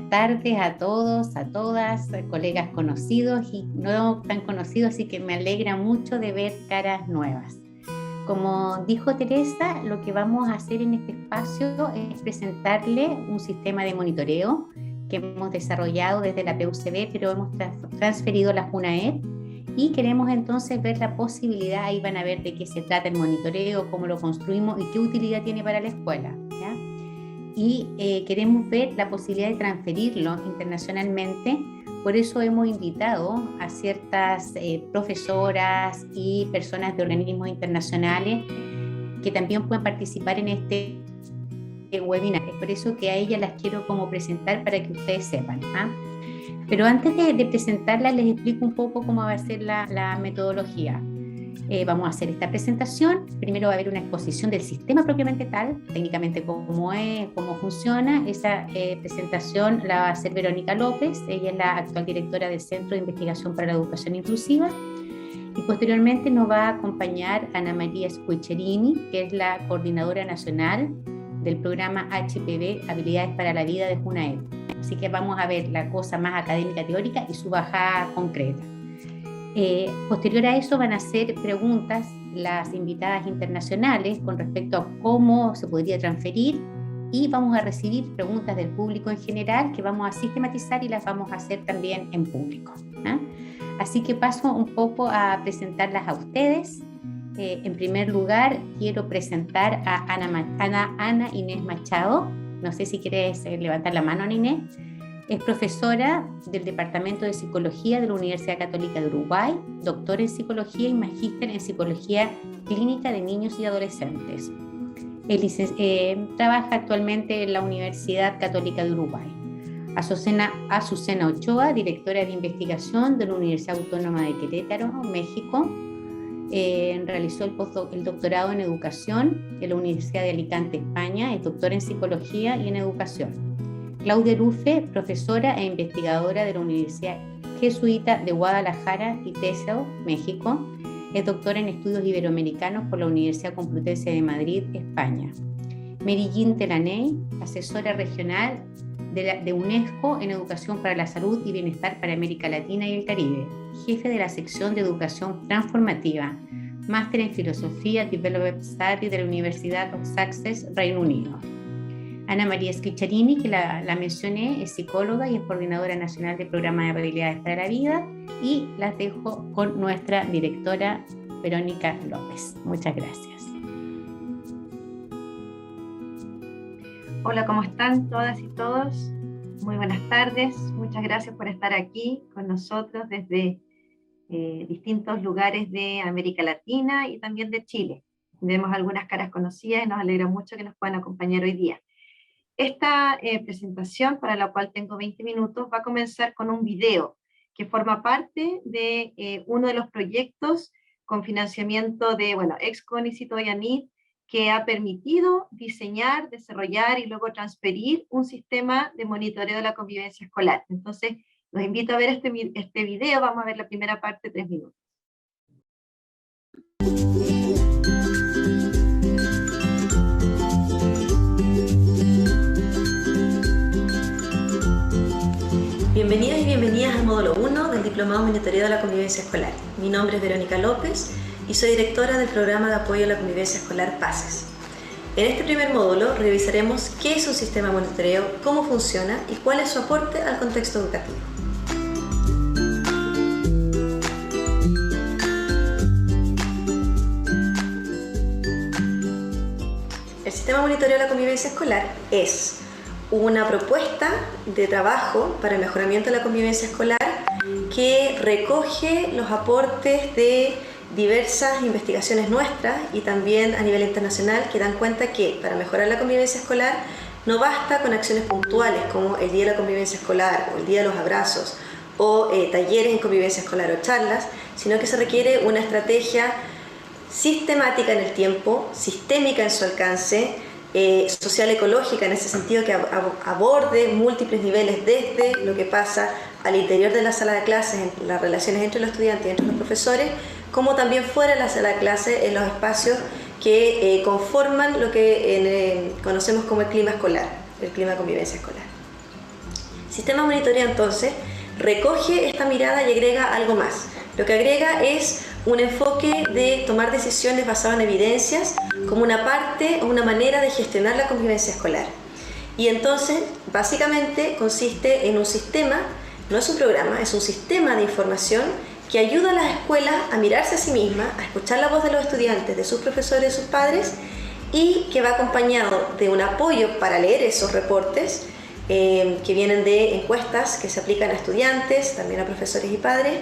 buenas tardes a todos, a todas, colegas conocidos y no tan conocidos, así que me alegra mucho de ver caras nuevas. Como dijo Teresa, lo que vamos a hacer en este espacio es presentarle un sistema de monitoreo que hemos desarrollado desde la PUCB, pero hemos transferido a la FUNAED y queremos entonces ver la posibilidad, ahí van a ver de qué se trata el monitoreo, cómo lo construimos y qué utilidad tiene para la escuela, ¿ya? Y queremos ver la posibilidad de transferirlo internacionalmente. Por eso hemos invitado a ciertas profesoras y personas de organismos internacionales que también pueden participar en este webinar. Es por eso que a ellas las quiero como presentar para que ustedes sepan, ¿ah? Pero antes de presentarlas les explico un poco cómo va a ser la metodología. Vamos a hacer esta presentación. Primero va a haber una exposición del sistema propiamente tal, técnicamente cómo es, cómo funciona. Esa presentación la va a hacer Verónica López, ella es la actual directora del Centro de Investigación para la Educación Inclusiva. Y posteriormente nos va a acompañar Ana María Squiccherini, que es la coordinadora nacional del programa HPV Habilidades para la Vida de FUNAED. Así que vamos a ver la cosa más académica teórica y su bajada concreta. Posterior a eso van a hacer preguntas las invitadas internacionales con respecto a cómo se podría transferir y vamos a recibir preguntas del público en general que vamos a sistematizar y las vamos a hacer también en público, ¿eh? Así que paso un poco a presentarlas a ustedes. En primer lugar quiero presentar a Ana Inés Machado. No sé si quieres levantar la mano, Ana Inés. Es profesora del Departamento de Psicología de la Universidad Católica de Uruguay, doctora en Psicología y magíster en Psicología Clínica de Niños y Adolescentes. Trabaja actualmente en la Universidad Católica de Uruguay. Azucena Ochoa, directora de investigación de la Universidad Autónoma de Querétaro, México. Realizó el doctorado en educación en la Universidad de Alicante, España. Es doctora en Psicología y en Educación. Claudia Rufe, profesora e investigadora de la Universidad Jesuita de Guadalajara y Tesel, México. Es doctora en estudios iberoamericanos por la Universidad Complutense de Madrid, España. Mary Jean Telaney, asesora regional de UNESCO en Educación para la Salud y Bienestar para América Latina y el Caribe. Jefe de la sección de Educación Transformativa. Máster en Filosofía Development Study de la Universidad of Sussex, Reino Unido. Ana María Squiccherini, que la mencioné, es psicóloga y es coordinadora nacional del programa de habilidades para la vida, y las dejo con nuestra directora Verónica López. Muchas gracias. Hola, ¿cómo están todas y todos? Muy buenas tardes. Muchas gracias por estar aquí con nosotros desde distintos lugares de América Latina y también de Chile. Vemos algunas caras conocidas y nos alegra mucho que nos puedan acompañar hoy día. Esta presentación, para la cual tengo 20 minutos, va a comenzar con un video que forma parte de uno de los proyectos con financiamiento de, Excon y Citoyanit, que ha permitido diseñar, desarrollar y luego transferir un sistema de monitoreo de la convivencia escolar. Entonces, los invito a ver este video. Vamos a ver la primera parte, 3 minutos. Bienvenidos y bienvenidas al módulo 1 del Diplomado en Monitoreo de la Convivencia Escolar. Mi nombre es Verónica López y soy directora del Programa de Apoyo a la Convivencia Escolar PACES. En este primer módulo revisaremos qué es un sistema de monitoreo, cómo funciona y cuál es su aporte al contexto educativo. El sistema de monitoreo de la convivencia escolar es una propuesta de trabajo para el mejoramiento de la convivencia escolar que recoge los aportes de diversas investigaciones nuestras y también a nivel internacional que dan cuenta que para mejorar la convivencia escolar no basta con acciones puntuales como el Día de la Convivencia Escolar o el Día de los Abrazos o talleres en convivencia escolar o charlas, sino que se requiere una estrategia sistemática en el tiempo, sistémica en su alcance, social ecológica en ese sentido, que aborde múltiples niveles desde lo que pasa al interior de la sala de clases, en las relaciones entre los estudiantes y entre los profesores, como también fuera de la sala de clases, en los espacios que conforman lo que conocemos como el clima escolar, el clima de convivencia escolar. Sistema de monitoreo entonces recoge esta mirada y agrega algo más. Lo que agrega es un enfoque de tomar decisiones basadas en evidencias como una parte o una manera de gestionar la convivencia escolar. Y entonces, básicamente, consiste en un sistema, no es un programa, es un sistema de información que ayuda a las escuelas a mirarse a sí mismas, a escuchar la voz de los estudiantes, de sus profesores, de sus padres, y que va acompañado de un apoyo para leer esos reportes que vienen de encuestas que se aplican a estudiantes, también a profesores y padres,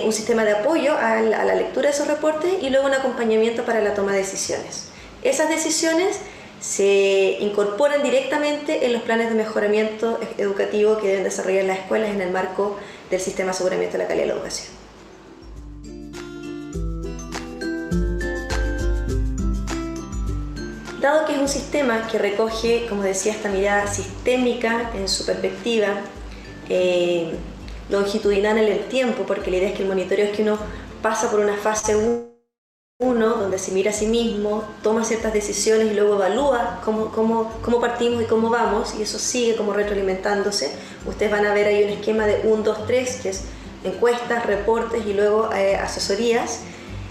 un sistema de apoyo a la lectura de esos reportes y luego un acompañamiento para la toma de decisiones. Esas decisiones se incorporan directamente en los planes de mejoramiento educativo que deben desarrollar las escuelas en el marco del sistema de aseguramiento de la calidad de la educación. Dado que es un sistema que recoge, como decía, esta mirada sistémica en su perspectiva, longitudinal en el tiempo, porque la idea es que el monitoreo es que uno pasa por una fase 1, donde se mira a sí mismo, toma ciertas decisiones y luego evalúa cómo partimos y cómo vamos, y eso sigue como retroalimentándose. Ustedes van a ver ahí un esquema de 1, 2, 3, que es encuestas, reportes y luego asesorías.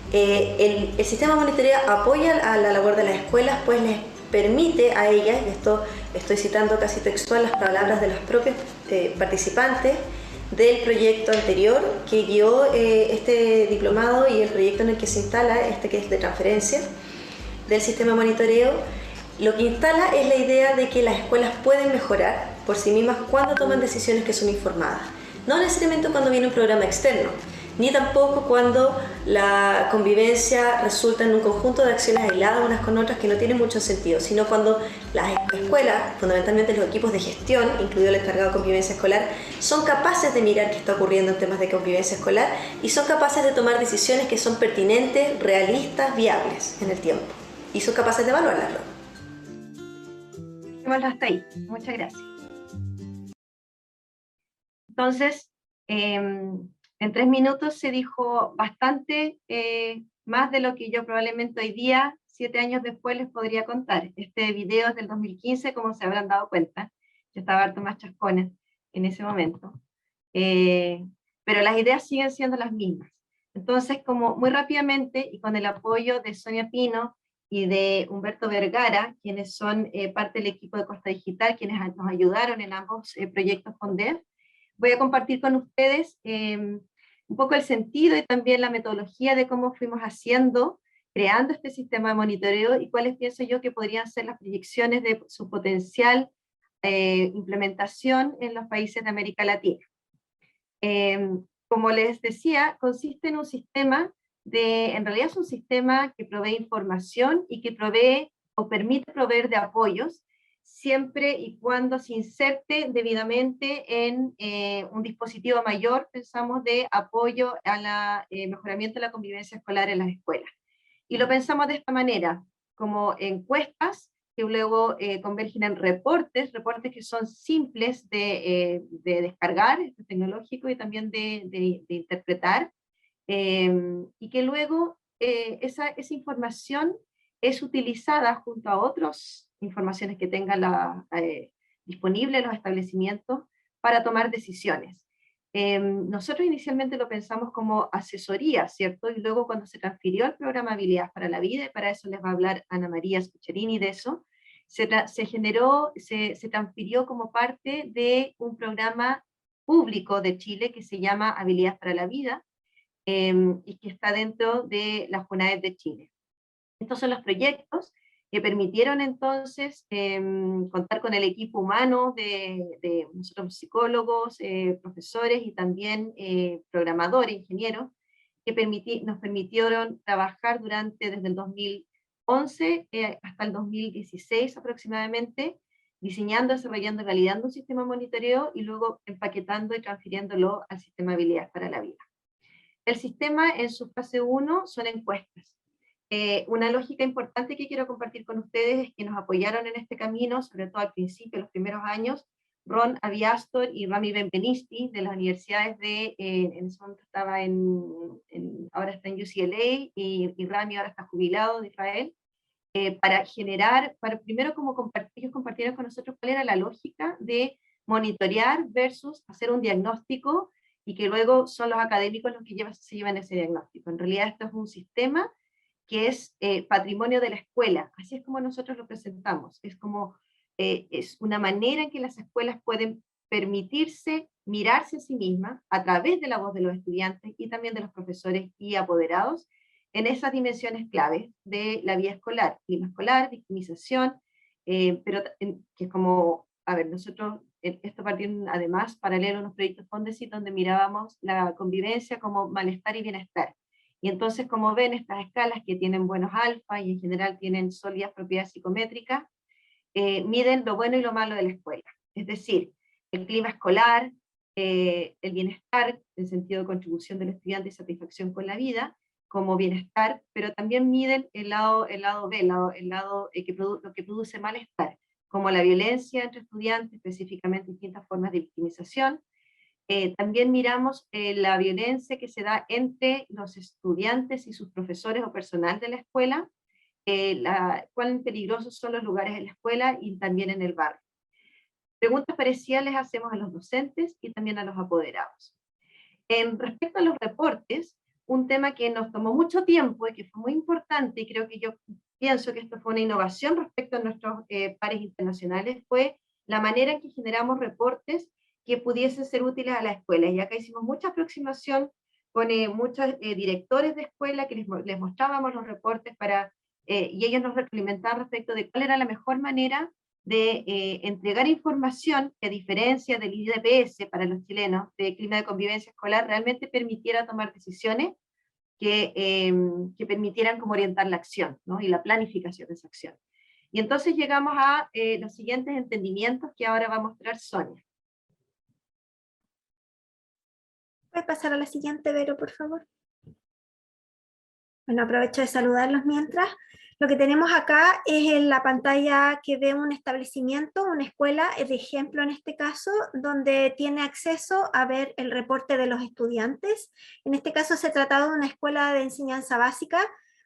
El sistema de monitoreo apoya a la labor de las escuelas, pues les permite a ellas, y esto estoy citando casi textual las palabras de los propios participantes del proyecto anterior que guió este diplomado y el proyecto en el que se instala, que es de transferencia del sistema de monitoreo, lo que instala es la idea de que las escuelas pueden mejorar por sí mismas cuando toman decisiones que son informadas. No necesariamente cuando viene un programa externo, ni tampoco cuando la convivencia resulta en un conjunto de acciones aisladas unas con otras que no tienen mucho sentido, sino cuando las escuelas, fundamentalmente los equipos de gestión, incluido el encargado de convivencia escolar, son capaces de mirar qué está ocurriendo en temas de convivencia escolar y son capaces de tomar decisiones que son pertinentes, realistas, viables en el tiempo. Y son capaces de evaluarlas. Dejémoslo hasta ahí. Muchas gracias. Entonces, en 3 minutos se dijo bastante más de lo que yo probablemente hoy día, 7 años después, les podría contar. Este video es del 2015, como se habrán dado cuenta. Yo estaba harto más chascones en ese momento. Pero las ideas siguen siendo las mismas. Entonces, como muy rápidamente, y con el apoyo de Sonia Pino y de Humberto Vergara, quienes son parte del equipo de Costa Digital, quienes nos ayudaron en ambos proyectos con DEF, voy a compartir con ustedes un poco el sentido y también la metodología de cómo fuimos haciendo, creando este sistema de monitoreo y cuáles pienso yo que podrían ser las proyecciones de su potencial implementación en los países de América Latina. Como les decía, consiste en un sistema en realidad es un sistema que provee información y que provee o permite proveer de apoyos siempre y cuando se inserte debidamente en un dispositivo mayor, pensamos, de apoyo al mejoramiento de la convivencia escolar en las escuelas. Y lo pensamos de esta manera, como encuestas que luego convergen en reportes que son simples de descargar, esto es tecnológico, y también de interpretar, y que luego esa información es utilizada junto a otras informaciones que tengan disponibles los establecimientos para tomar decisiones. Nosotros inicialmente lo pensamos como asesoría, ¿cierto? Y luego cuando se transfirió al programa Habilidades para la Vida, y para eso les va a hablar Ana María Scuccherini de eso, se transfirió como parte de un programa público de Chile que se llama Habilidades para la Vida, y que está dentro de las JUNAED de Chile. Estos son los proyectos que permitieron entonces contar con el equipo humano de nosotros psicólogos, profesores y también programadores, ingenieros, que nos permitieron trabajar desde el 2011 hasta el 2016 aproximadamente, diseñando, desarrollando y validando un sistema de monitoreo y luego empaquetando y transfiriéndolo al sistema de Habilidades para la Vida. El sistema en su fase 1 son encuestas. Una lógica importante que quiero compartir con ustedes es que nos apoyaron en este camino, sobre todo al principio, los primeros años, Ron Aviastor y Rami Benvenisti, de las universidades en ese momento estaba ahora está en UCLA, y Rami ahora está jubilado de Israel, para primero como ellos compartieron con nosotros cuál era la lógica de monitorear versus hacer un diagnóstico y que luego son los académicos los que se llevan ese diagnóstico. En realidad esto es un sistema que es patrimonio de la escuela, así es como nosotros lo presentamos, es una manera en que las escuelas pueden permitirse mirarse a sí mismas a través de la voz de los estudiantes y también de los profesores y apoderados en esas dimensiones claves de la vida escolar, clima escolar, victimización, pero que es como, a ver, nosotros, esto partió además paralelo a unos proyectos Fondesit donde mirábamos la convivencia como malestar y bienestar. Y entonces, como ven, estas escalas que tienen buenos alfa y en general tienen sólidas propiedades psicométricas, miden lo bueno y lo malo de la escuela. Es decir, el clima escolar, el bienestar, en sentido de contribución del estudiante y satisfacción con la vida, como bienestar, pero también miden el lado B, lo que produce malestar, como la violencia entre estudiantes, específicamente distintas formas de victimización. También miramos la violencia que se da entre los estudiantes y sus profesores o personal de la escuela, cuán peligrosos son los lugares en la escuela y también en el barrio. Preguntas parecidas les hacemos a los docentes y también a los apoderados. En respecto a los reportes, un tema que nos tomó mucho tiempo y que fue muy importante, y creo que yo pienso que esto fue una innovación respecto a nuestros pares internacionales, fue la manera en que generamos reportes que pudiesen ser útiles a la escuela. Y acá hicimos mucha aproximación con muchos directores de escuela que les mostrábamos los reportes y ellos nos retroalimentaban respecto de cuál era la mejor manera de entregar información que, a diferencia del IDPS para los chilenos, de clima de convivencia escolar, realmente permitiera tomar decisiones que permitieran como orientar la acción, ¿no? Y la planificación de esa acción. Y entonces llegamos a los siguientes entendimientos que ahora va a mostrar Sonia. ¿Puedes pasar a la siguiente, Vero, por favor? Bueno, aprovecho de saludarlos mientras. Lo que tenemos acá es en la pantalla que ve un establecimiento, una escuela, de ejemplo en este caso, donde tiene acceso a ver el reporte de los estudiantes. En este caso se trataba de una escuela de enseñanza básica,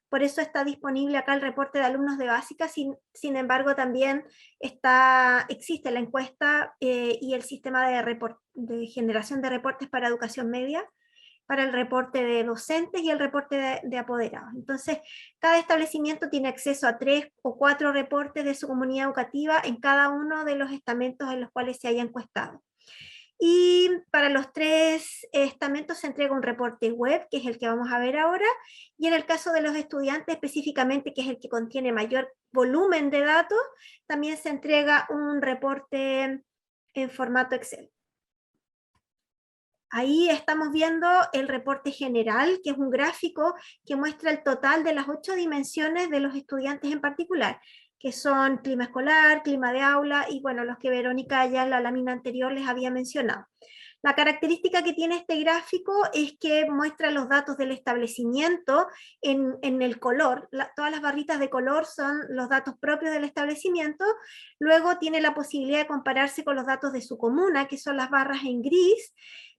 por eso está disponible acá el reporte de alumnos de básica, sin embargo también existe la encuesta y el sistema de generación de reportes para educación media, para el reporte de docentes y el reporte de apoderados. Entonces, cada establecimiento tiene acceso a 3 o 4 reportes de su comunidad educativa en cada uno de los estamentos en los cuales se haya encuestado. Y para los 3 estamentos se entrega un reporte web, que es el que vamos a ver ahora, y en el caso de los estudiantes específicamente, que es el que contiene mayor volumen de datos, también se entrega un reporte en formato Excel. Ahí estamos viendo el reporte general, que es un gráfico que muestra el total de las 8 dimensiones de los estudiantes en particular, que son clima escolar, clima de aula y bueno, los que Verónica ya en la lámina anterior les había mencionado. La característica que tiene este gráfico es que muestra los datos del establecimiento en el color. Todas las barritas de color son los datos propios del establecimiento. Luego tiene la posibilidad de compararse con los datos de su comuna, que son las barras en gris.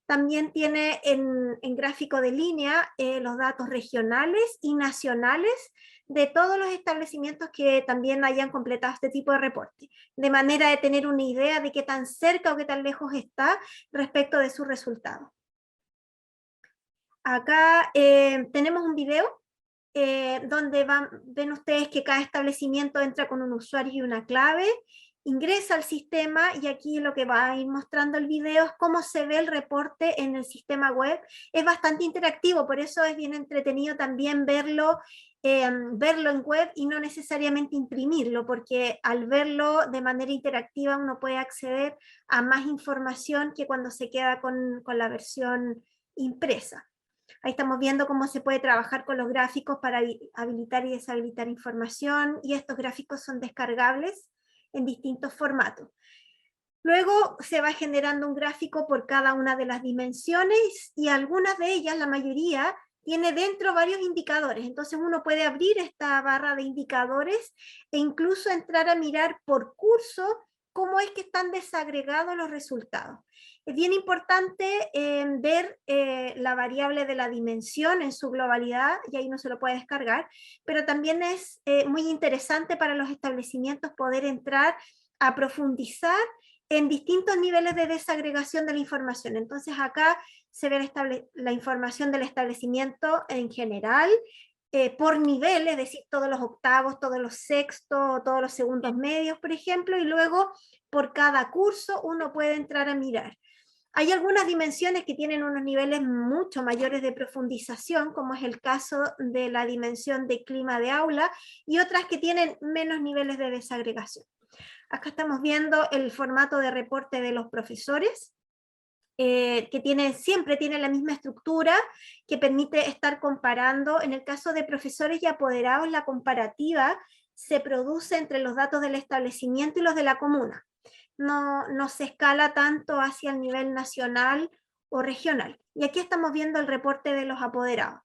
También tiene en gráfico de línea los datos regionales y nacionales de todos los establecimientos que también hayan completado este tipo de reporte, de manera de tener una idea de qué tan cerca o qué tan lejos está respecto de sus resultados. Acá tenemos un video donde ven ustedes que cada establecimiento entra con un usuario y una clave, ingresa al sistema y aquí lo que va a ir mostrando el video es cómo se ve el reporte en el sistema web. Es bastante interactivo, por eso es bien entretenido también verlo en web y no necesariamente imprimirlo, porque al verlo de manera interactiva uno puede acceder a más información que cuando se queda con la versión impresa. Ahí estamos viendo cómo se puede trabajar con los gráficos para habilitar y deshabilitar información, y estos gráficos son descargables en distintos formatos. Luego se va generando un gráfico por cada una de las dimensiones, y algunas de ellas, la mayoría, tiene dentro varios indicadores. Entonces uno puede abrir esta barra de indicadores e incluso entrar a mirar por curso cómo es que están desagregados los resultados. Es bien importante ver la variable de la dimensión en su globalidad, y ahí no se lo puede descargar, pero también es muy interesante para los establecimientos poder entrar a profundizar en distintos niveles de desagregación de la información. Entonces acá se ve la información del establecimiento en general, por nivel, es decir, todos los octavos, todos los sextos, todos los segundos medios, por ejemplo, y luego por cada curso uno puede entrar a mirar. Hay algunas dimensiones que tienen unos niveles mucho mayores de profundización, como es el caso de la dimensión de clima de aula, y otras que tienen menos niveles de desagregación. Acá estamos viendo el formato de reporte de los profesores, que siempre tiene la misma estructura, que permite estar comparando. En el caso de profesores y apoderados, la comparativa se produce entre los datos del establecimiento y los de la comuna. No se escala tanto hacia el nivel nacional o regional. Y aquí estamos viendo el reporte de los apoderados.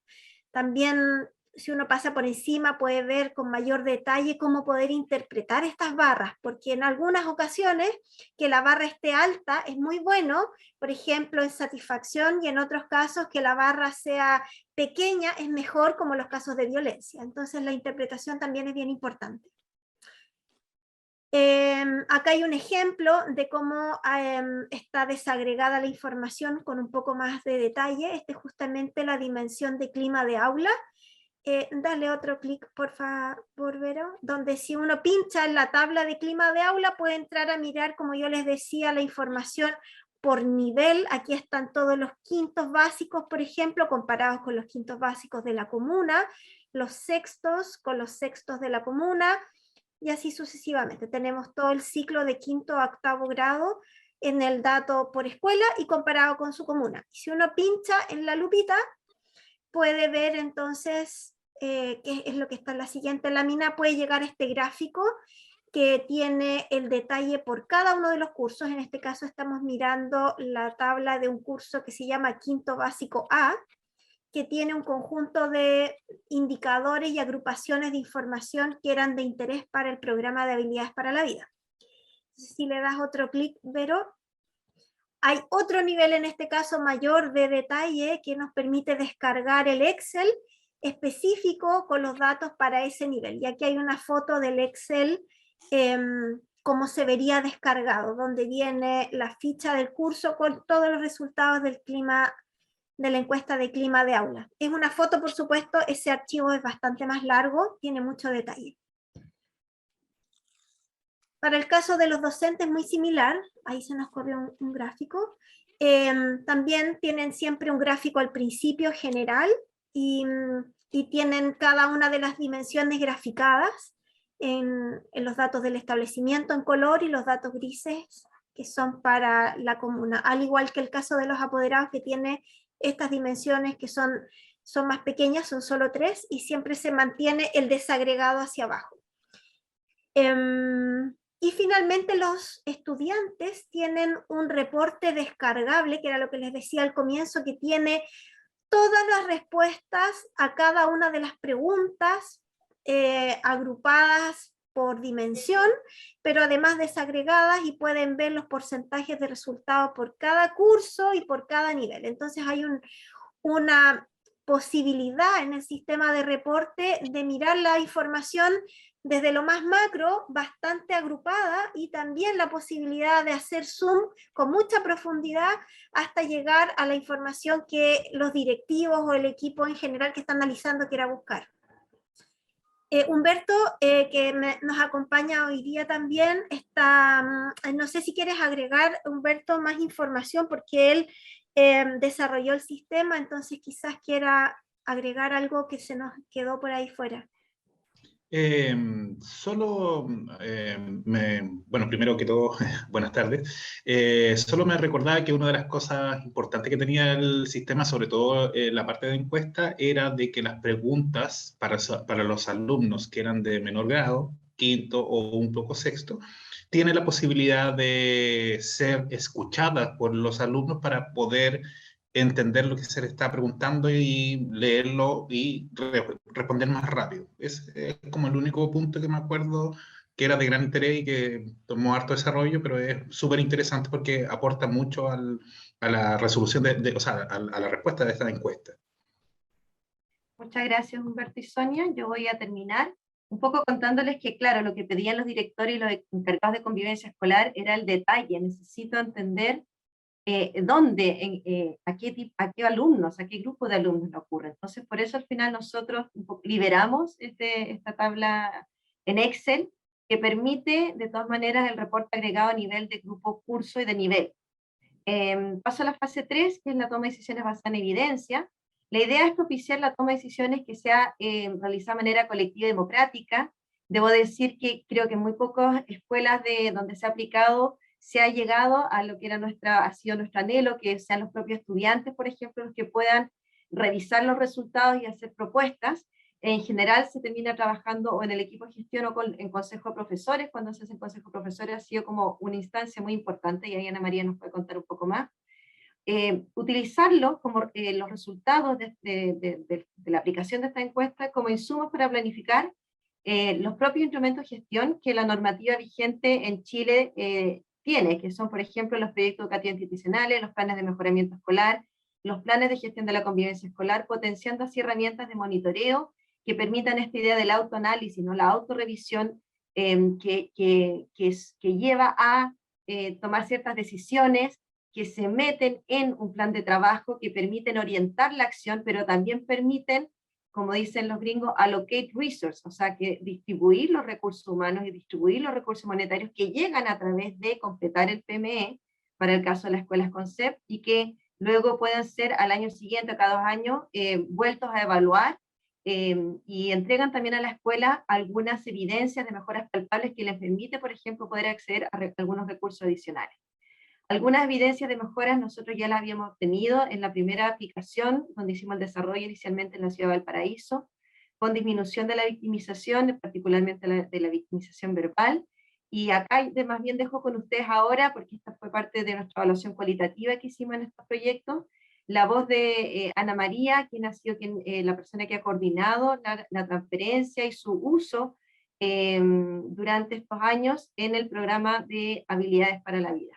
También, si uno pasa por encima, puede ver con mayor detalle cómo poder interpretar estas barras, porque en algunas ocasiones que la barra esté alta es muy bueno, por ejemplo en satisfacción, y en otros casos que la barra sea pequeña es mejor, como los casos de violencia. Entonces la interpretación también es bien importante. Acá hay un ejemplo de cómo está desagregada la información con un poco más de detalle. Este es justamente la dimensión de clima de aula. Dale otro clic, por favor, Vero, donde si uno pincha en la tabla de clima de aula puede entrar a mirar, como yo les decía, la información por nivel. Aquí están todos los quintos básicos, por ejemplo, comparados con los quintos básicos de la comuna, los sextos con los sextos de la comuna, y así sucesivamente. Tenemos todo el ciclo de quinto a octavo grado en el dato por escuela y comparado con su comuna. Y si uno pincha en la lupita, puede ver entonces qué es lo que está en la siguiente lámina. Puede llegar a este gráfico que tiene el detalle por cada uno de los cursos. En este caso estamos mirando la tabla de un curso que se llama Quinto Básico A, que tiene un conjunto de indicadores y agrupaciones de información que eran de interés para el programa de habilidades para la vida. Entonces, si le das otro clic, Vero, hay otro nivel, en este caso mayor, de detalle que nos permite descargar el Excel específico con los datos para ese nivel. Y aquí hay una foto del Excel, cómo se vería descargado, donde viene la ficha del curso con todos los resultados del clima, de la encuesta de clima de aula. Es una foto, por supuesto, ese archivo es bastante más largo, tiene mucho detalle. Para el caso de los docentes muy similar, ahí se nos corrió un gráfico, también tienen siempre un gráfico al principio general y tienen cada una de las dimensiones graficadas en los datos del establecimiento en color y los datos grises que son para la comuna, al igual que el caso de los apoderados, que tiene estas dimensiones que son más pequeñas, son solo 3, y siempre se mantiene el desagregado hacia abajo. Y finalmente los estudiantes tienen un reporte descargable, que era lo que les decía al comienzo, que tiene todas las respuestas a cada una de las preguntas, agrupadas por dimensión, pero además desagregadas, y pueden ver los porcentajes de resultados por cada curso y por cada nivel. Entonces hay una posibilidad en el sistema de reporte de mirar la información desde lo más macro, bastante agrupada, y también la posibilidad de hacer zoom con mucha profundidad hasta llegar a la información que los directivos o el equipo en general que está analizando quiera buscar. Humberto, que nos acompaña hoy día también, no sé si quieres agregar, Humberto, más información, porque él desarrolló el sistema, entonces quizás quiera agregar algo que se nos quedó por ahí fuera. Bueno, primero que todo, buenas tardes. Solo me recordaba que una de las cosas importantes que tenía el sistema, sobre todo la parte de encuesta, era de que las preguntas para los alumnos que eran de menor grado, quinto o un poco sexto, tiene la posibilidad de ser escuchadas por los alumnos para poder entender lo que se le está preguntando y leerlo y responder más rápido. Es como el único punto que me acuerdo que era de gran interés y que tomó harto desarrollo, pero es súper interesante porque aporta mucho a la resolución, o sea, a la respuesta de esta encuesta. Muchas gracias, Humberto y Sonia. Yo voy a terminar un poco contándoles que, claro, lo que pedían los directores y los encargados de convivencia escolar era el detalle. Necesito entender dónde, a qué alumnos, a qué grupo de alumnos le ocurre. Entonces, por eso al final nosotros liberamos esta tabla en Excel que permite, de todas maneras, el reporte agregado a nivel de grupo, curso y de nivel. Paso a la fase 3, que es la toma de decisiones basada en evidencia. La idea es propiciar la toma de decisiones que sea realizada de manera colectiva y democrática. Debo decir que creo que en muy pocas escuelas donde se ha aplicado se ha llegado a lo que ha sido nuestro anhelo, que sean los propios estudiantes, por ejemplo, los que puedan revisar los resultados y hacer propuestas. En general se termina trabajando o en el equipo de gestión o en consejo de profesores. Cuando se hace en consejo de profesores ha sido como una instancia muy importante, y ahí Ana María nos puede contar un poco más. Utilizarlo como los resultados de la aplicación de esta encuesta como insumos para planificar los propios instrumentos de gestión que la normativa vigente en Chile tiene, que son, por ejemplo, los proyectos educativos institucionales, los planes de mejoramiento escolar, los planes de gestión de la convivencia escolar, potenciando así herramientas de monitoreo que permitan esta idea del autoanálisis, ¿no? La autorrevisión que lleva a tomar ciertas decisiones que se meten en un plan de trabajo, que permiten orientar la acción, pero también permiten, como dicen los gringos, allocate resources, o sea, que distribuir los recursos humanos y distribuir los recursos monetarios que llegan a través de completar el PME, para el caso de las escuelas CONCEP, y que luego pueden ser al año siguiente, cada 2 años, vueltos a evaluar, y entregan también a la escuela algunas evidencias de mejoras palpables que les permite, por ejemplo, poder acceder a algunos recursos adicionales. Algunas evidencias de mejoras nosotros ya las habíamos obtenido en la primera aplicación, donde hicimos el desarrollo inicialmente en la ciudad de Valparaíso, con disminución de la victimización, particularmente de la victimización verbal. Y acá más bien dejo con ustedes ahora, porque esta fue parte de nuestra evaluación cualitativa que hicimos en estos proyectos, la voz de Ana María, quien ha sido la persona que ha coordinado la transferencia y su uso durante estos años en el programa de habilidades para la vida.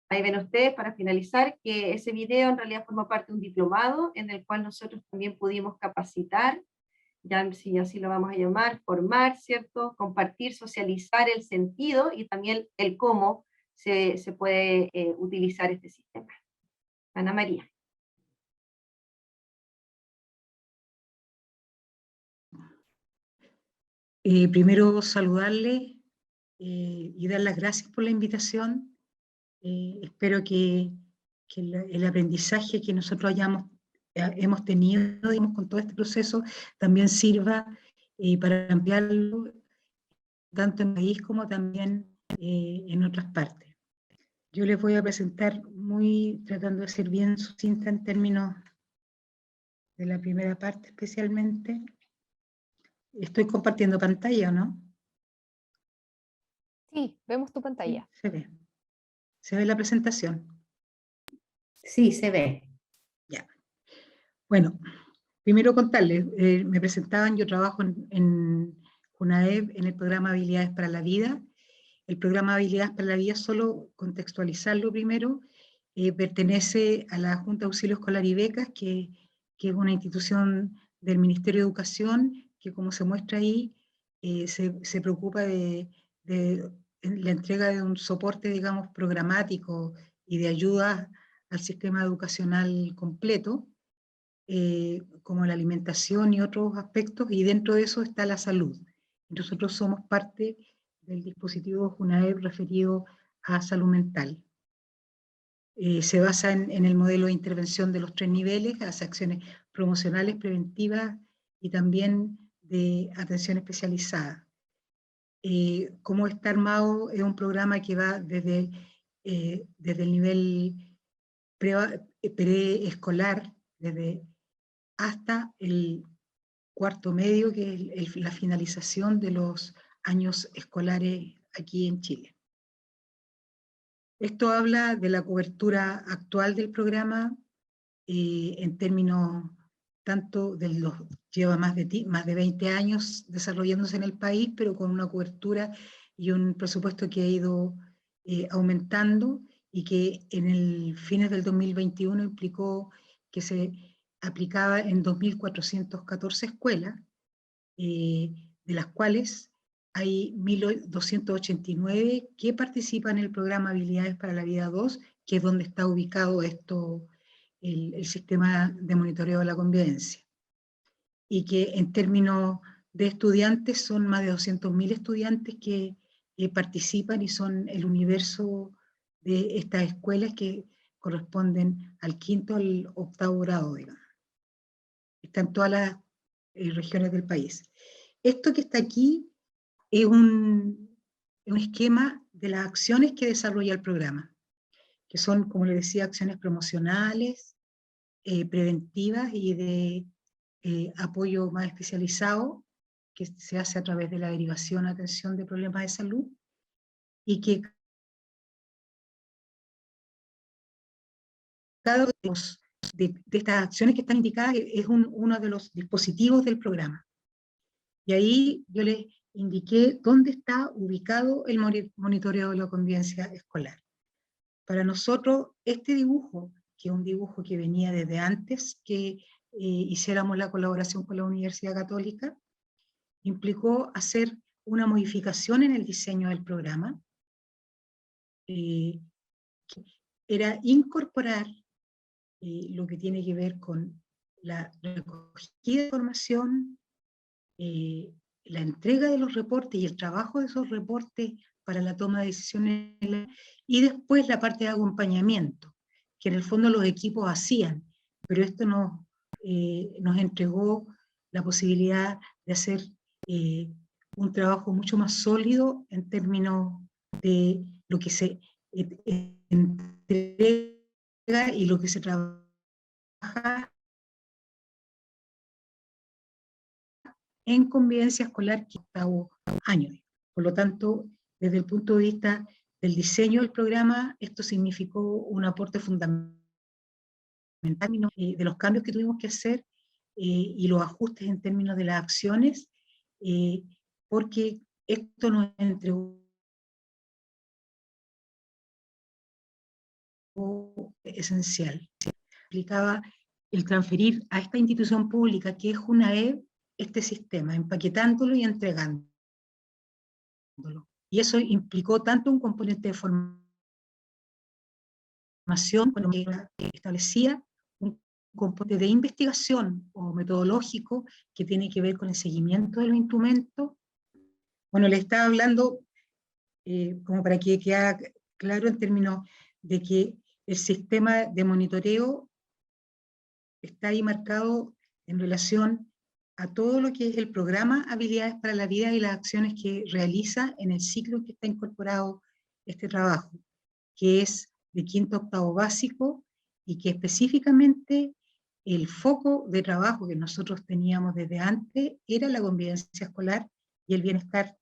Ahí ven ustedes, para finalizar, que ese video en realidad formó parte de un diplomado en el cual nosotros también pudimos capacitar, ya si así lo vamos a llamar, formar, ¿cierto? Compartir, socializar el sentido y también el cómo se puede utilizar este sistema. Ana María. Primero saludarle y dar las gracias por la invitación. Espero que el aprendizaje que nosotros hemos tenido, digamos, con todo este proceso también sirva para ampliarlo tanto en el país como también en otras partes. Yo les voy a presentar tratando de ser bien sucinta en términos de la primera parte especialmente. Estoy compartiendo pantalla, ¿o no? Sí, vemos tu pantalla. Sí, se ve. ¿Se ve la presentación? Sí, se ve. Ya. Bueno, primero contarles, me presentaban, yo trabajo en UNAEB en el programa Habilidades para la Vida. El programa Habilidades para la Vida, solo contextualizarlo primero, pertenece a la Junta de Auxilio Escolar y Becas, que es una institución del Ministerio de Educación, que como se muestra ahí, se preocupa de la entrega de un soporte, digamos, programático y de ayuda al sistema educacional completo, como la alimentación y otros aspectos, y dentro de eso está la salud. Nosotros somos parte del dispositivo UNAEB referido a salud mental. Se basa en el modelo de intervención de los 3 niveles, hace acciones promocionales, preventivas y también de atención especializada. Cómo está armado es un programa que va desde el nivel preescolar, hasta el cuarto medio, que es la finalización de los años escolares aquí en Chile. Esto habla de la cobertura actual del programa en términos tanto de lleva más de 20 años desarrollándose en el país, pero con una cobertura y un presupuesto que ha ido aumentando, y que en el fines del 2021 implicó que se aplicada en 2.414 escuelas, de las cuales hay 1.289 que participan en el programa Habilidades para la Vida 2, que es donde está ubicado el sistema de monitoreo de la convivencia. Y que en términos de estudiantes son más de 200.000 estudiantes que participan y son el universo de estas escuelas que corresponden al 5º al 8º grado, digamos. Están todas las regiones del país. Esto que está aquí es un esquema de las acciones que desarrolla el programa, que son, como les decía, acciones promocionales, preventivas y de apoyo más especializado, que se hace a través de la derivación, atención de problemas de salud, y que cada uno de estas acciones que están indicadas es uno de los dispositivos del programa. Y ahí yo les indiqué dónde está ubicado el monitoreo de la convivencia escolar. Para nosotros, este dibujo, que es un dibujo que venía desde antes que hiciéramos la colaboración con la Universidad Católica, implicó hacer una modificación en el diseño del programa, que era incorporar lo que tiene que ver con la recogida de información, la entrega de los reportes y el trabajo de esos reportes para la toma de decisiones, y después la parte de acompañamiento, que en el fondo los equipos hacían, pero esto nos entregó la posibilidad de hacer un trabajo mucho más sólido en términos de lo que se entrega y lo que se trabaja en convivencia escolar, que es 8º año. Por lo tanto, desde el punto de vista del diseño del programa, esto significó un aporte fundamental de los cambios que tuvimos que hacer y los ajustes en términos de las acciones, porque esto nos entregó esencial. Implicaba el transferir a esta institución pública, que es UNAEB, este sistema, empaquetándolo y entregándolo. Y eso implicó tanto un componente de formación, que establecía un componente de investigación o metodológico que tiene que ver con el seguimiento de los instrumentos. Bueno, le estaba hablando, como para que quede claro en términos de que el sistema de monitoreo está ahí marcado en relación a todo lo que es el programa Habilidades para la Vida y las acciones que realiza en el ciclo en que está incorporado este trabajo, que es de 5º a 8º básico, y que específicamente el foco de trabajo que nosotros teníamos desde antes era la convivencia escolar y el bienestar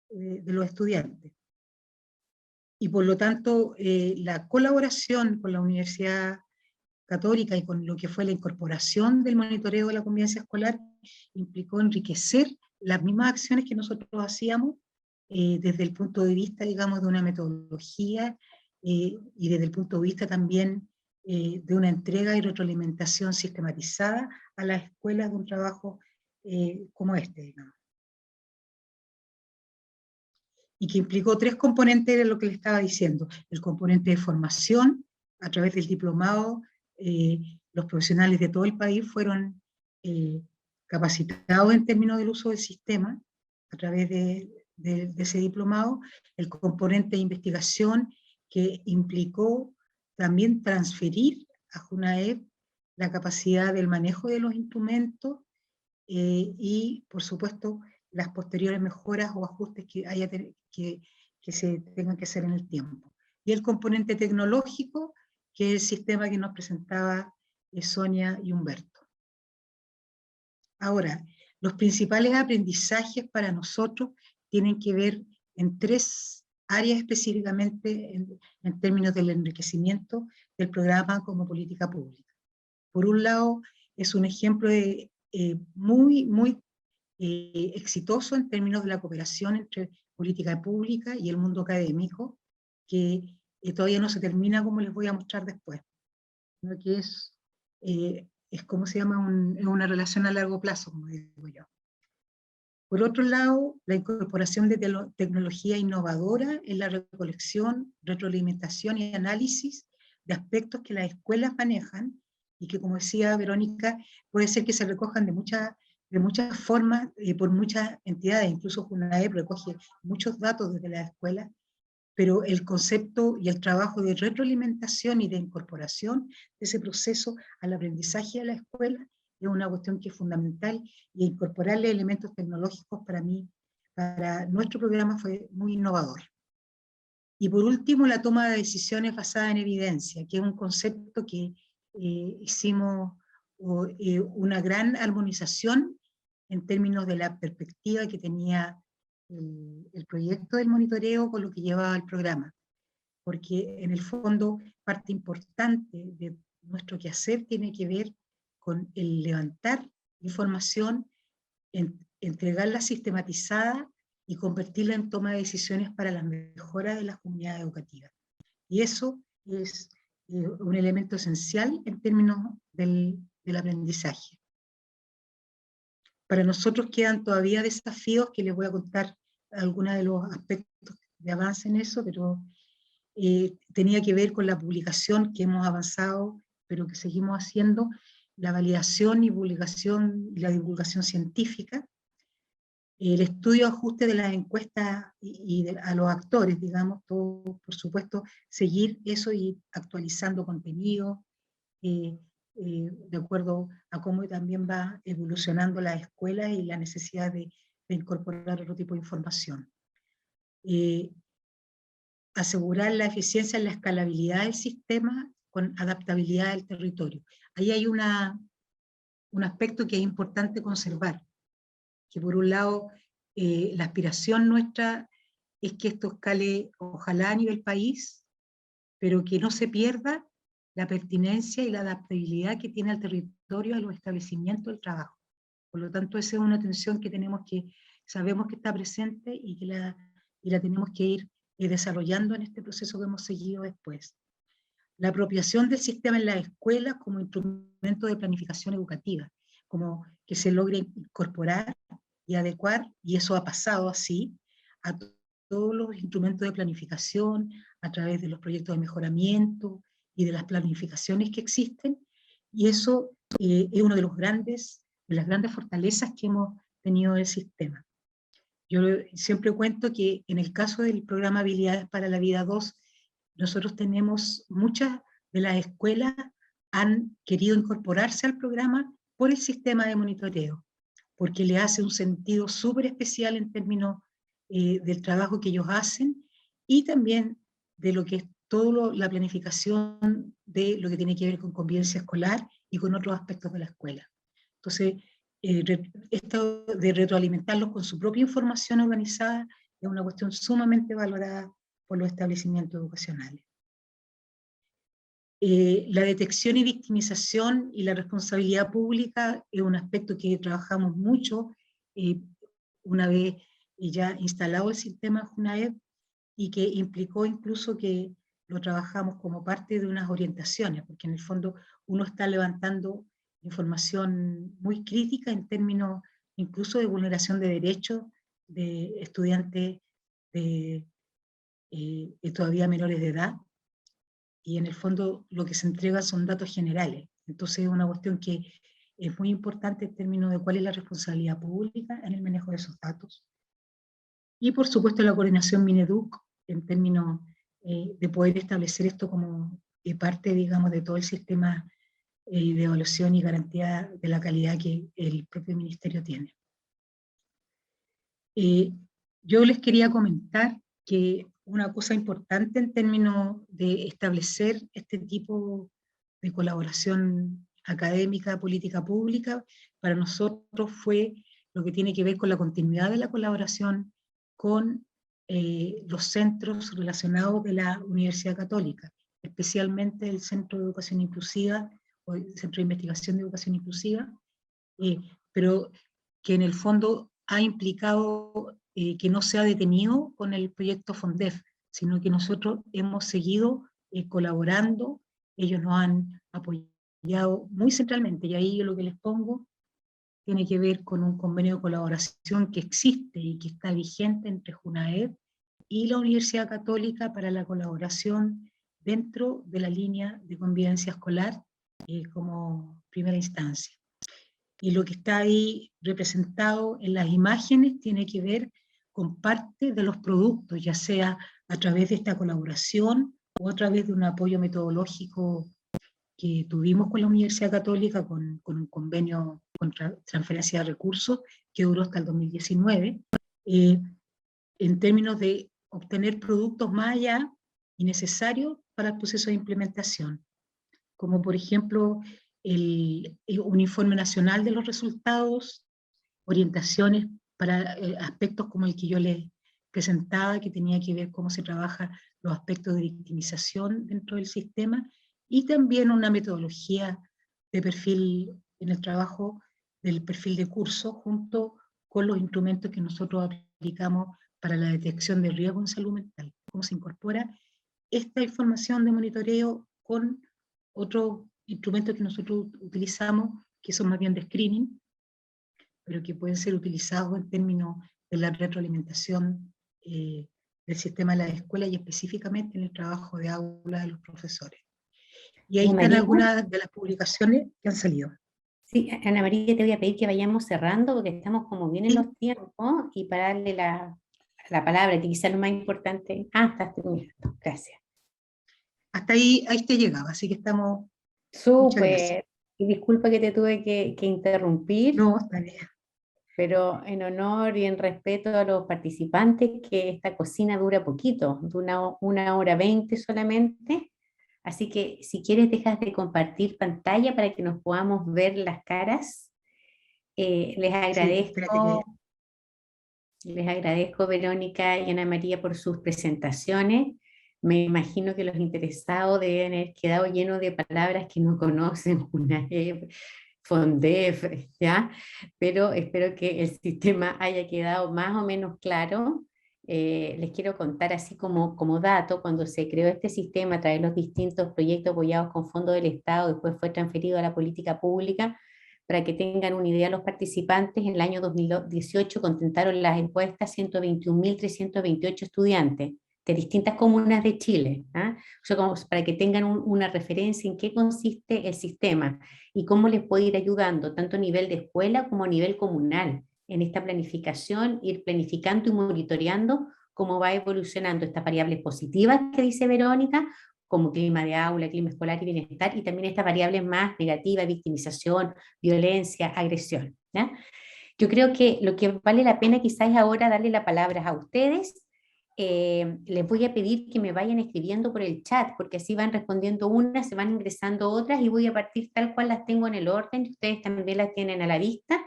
de los estudiantes. Y por lo tanto, la colaboración con la Universidad Católica y con lo que fue la incorporación del monitoreo de la convivencia escolar implicó enriquecer las mismas acciones que nosotros hacíamos desde el punto de vista, digamos, de una metodología y desde el punto de vista también de una entrega y retroalimentación sistematizada a las escuelas de un trabajo como este, digamos. Y que implicó 3 componentes de lo que le estaba diciendo: el componente de formación, a través del diplomado, los profesionales de todo el país fueron capacitados en términos del uso del sistema, a través de ese diplomado. El componente de investigación, que implicó también transferir a JUNAEB la capacidad del manejo de los instrumentos y, por supuesto, las posteriores mejoras o ajustes que se tengan que hacer en el tiempo. Y el componente tecnológico, que es el sistema que nos presentaba Sonia y Humberto. Ahora, los principales aprendizajes para nosotros tienen que ver en 3 áreas específicamente en términos del enriquecimiento del programa como política pública. Por un lado, es un ejemplo muy exitoso en términos de la cooperación entre política pública y el mundo académico, que todavía no se termina, como les voy a mostrar después, sino que es es como se llama, es una relación a largo plazo, como digo yo. Por otro lado, la incorporación de tecnología innovadora en la recolección, retroalimentación y análisis de aspectos que las escuelas manejan y que, como decía Verónica, puede ser que se recojan de muchas formas, por muchas entidades, incluso FUNAEP recoge muchos datos desde la escuela, pero el concepto y el trabajo de retroalimentación y de incorporación de ese proceso al aprendizaje de la escuela es una cuestión que es fundamental, y incorporarle elementos tecnológicos para mí, para nuestro programa fue muy innovador. Y por último, la toma de decisiones basada en evidencia, que es un concepto que hicimos una gran armonización en términos de la perspectiva que tenía el proyecto del monitoreo con lo que llevaba el programa. Porque en el fondo parte importante de nuestro quehacer tiene que ver con el levantar información, entregarla sistematizada y convertirla en toma de decisiones para la mejora de las comunidades educativas. Y eso es un elemento esencial en términos del aprendizaje. Para nosotros quedan todavía desafíos que les voy a contar algunos de los aspectos de avance en eso, pero tenía que ver con la publicación que hemos avanzado, pero que seguimos haciendo, la validación y publicación y la divulgación científica, el estudio ajuste de las encuestas a los actores, digamos, todo, por supuesto, seguir eso y actualizando contenido, de acuerdo a cómo también va evolucionando la escuela y la necesidad de incorporar otro tipo de información. Asegurar la eficiencia en la escalabilidad del sistema con adaptabilidad del territorio. Ahí hay un aspecto que es importante conservar, que por un lado la aspiración nuestra es que esto escale ojalá a nivel país, pero que no se pierda la pertinencia y la adaptabilidad que tiene el territorio a los establecimientos del trabajo. Por lo tanto, esa es una tensión que sabemos que está presente y que la tenemos que ir desarrollando en este proceso que hemos seguido después. La apropiación del sistema en las escuelas como instrumento de planificación educativa, como que se logre incorporar y adecuar, y eso ha pasado así, a todos los instrumentos de planificación, a través de los proyectos de mejoramiento y de las planificaciones que existen, y eso es una de las grandes fortalezas que hemos tenido del sistema. Yo siempre cuento que en el caso del programa Habilidades para la Vida 2, nosotros tenemos, muchas de las escuelas han querido incorporarse al programa por el sistema de monitoreo, porque le hace un sentido súper especial en términos del trabajo que ellos hacen, y también de lo que es toda la planificación de lo que tiene que ver con convivencia escolar y con otros aspectos de la escuela. Entonces, esto de retroalimentarlos con su propia información organizada es una cuestión sumamente valorada por los establecimientos educacionales. La detección y victimización y la responsabilidad pública es un aspecto que trabajamos mucho una vez ya instalado el sistema FUNAEP, y que implicó incluso que lo trabajamos como parte de unas orientaciones, porque en el fondo uno está levantando información muy crítica en términos incluso de vulneración de derechos de estudiantes todavía menores de edad, y en el fondo lo que se entrega son datos generales. Entonces es una cuestión que es muy importante en términos de cuál es la responsabilidad pública en el manejo de esos datos. Y por supuesto la coordinación Mineduc en términos de poder establecer esto como parte, digamos, de todo el sistema de evaluación y garantía de la calidad que el propio ministerio tiene. Yo les quería comentar que una cosa importante en términos de establecer este tipo de colaboración académica, política pública, para nosotros fue lo que tiene que ver con la continuidad de la colaboración con los centros relacionados de la Universidad Católica, especialmente el Centro de Educación Inclusiva, o el Centro de Investigación de Educación Inclusiva, pero que en el fondo ha implicado que no se ha detenido con el proyecto FONDEF, sino que nosotros hemos seguido colaborando, ellos nos han apoyado desarrollado muy centralmente, y ahí yo lo que les pongo tiene que ver con un convenio de colaboración que existe y que está vigente entre JUNAEB y la Universidad Católica para la colaboración dentro de la línea de convivencia escolar como primera instancia. Y lo que está ahí representado en las imágenes tiene que ver con parte de los productos, ya sea a través de esta colaboración o a través de un apoyo metodológico que tuvimos con la Universidad Católica, con un convenio con transferencia de recursos que duró hasta el 2019, en términos de obtener productos más allá y necesarios para el proceso de implementación, como por ejemplo un informe nacional de los resultados, orientaciones para aspectos como el que yo les presentaba, que tenía que ver cómo se trabaja los aspectos de victimización dentro del sistema, y también una metodología de perfil en el trabajo del perfil de curso, junto con los instrumentos que nosotros aplicamos para la detección de riesgo en salud mental. Cómo se incorpora esta información de monitoreo con otros instrumentos que nosotros utilizamos, que son más bien de screening, pero que pueden ser utilizados en términos de la retroalimentación del sistema de la escuela y específicamente en el trabajo de aula de los profesores. Y ahí están algunas de las publicaciones que han salido. Sí, Ana María, te voy a pedir que vayamos cerrando porque estamos como bien en los tiempos, y para darle la palabra, que quizás lo más importante. Estás terminando, gracias. Hasta ahí te llegaba, así que estamos... Súper. Y disculpa que te tuve que interrumpir. No, está bien. Pero en honor y en respeto a los participantes, que esta cocina dura poquito, dura 1 hora 20 solamente. Así que si quieres dejas de compartir pantalla para que nos podamos ver las caras. Les agradezco, Verónica y Ana María, por sus presentaciones. Me imagino que los interesados deben haber quedado llenos de palabras que no conocen, Fondef, ¿ya? Pero espero que el sistema haya quedado más o menos claro. Les quiero contar así como dato: cuando se creó este sistema a través de los distintos proyectos apoyados con fondos del Estado, después fue transferido a la política pública. Para que tengan una idea los participantes, en el año 2018 contentaron las encuestas 121.328 estudiantes de distintas comunas de Chile. O sea, como para que tengan una referencia en qué consiste el sistema y cómo les puede ir ayudando, tanto a nivel de escuela como a nivel comunal, en esta planificación, ir planificando y monitoreando cómo va evolucionando estas variables positivas que dice Verónica, como clima de aula, clima escolar y bienestar, y también estas variables más negativas, victimización, violencia, agresión, ¿ya? Yo creo que lo que vale la pena quizás es ahora darle la palabra a ustedes. Les voy a pedir que me vayan escribiendo por el chat, porque así van respondiendo unas, se van ingresando otras, y voy a partir tal cual las tengo en el orden, ustedes también las tienen a la vista.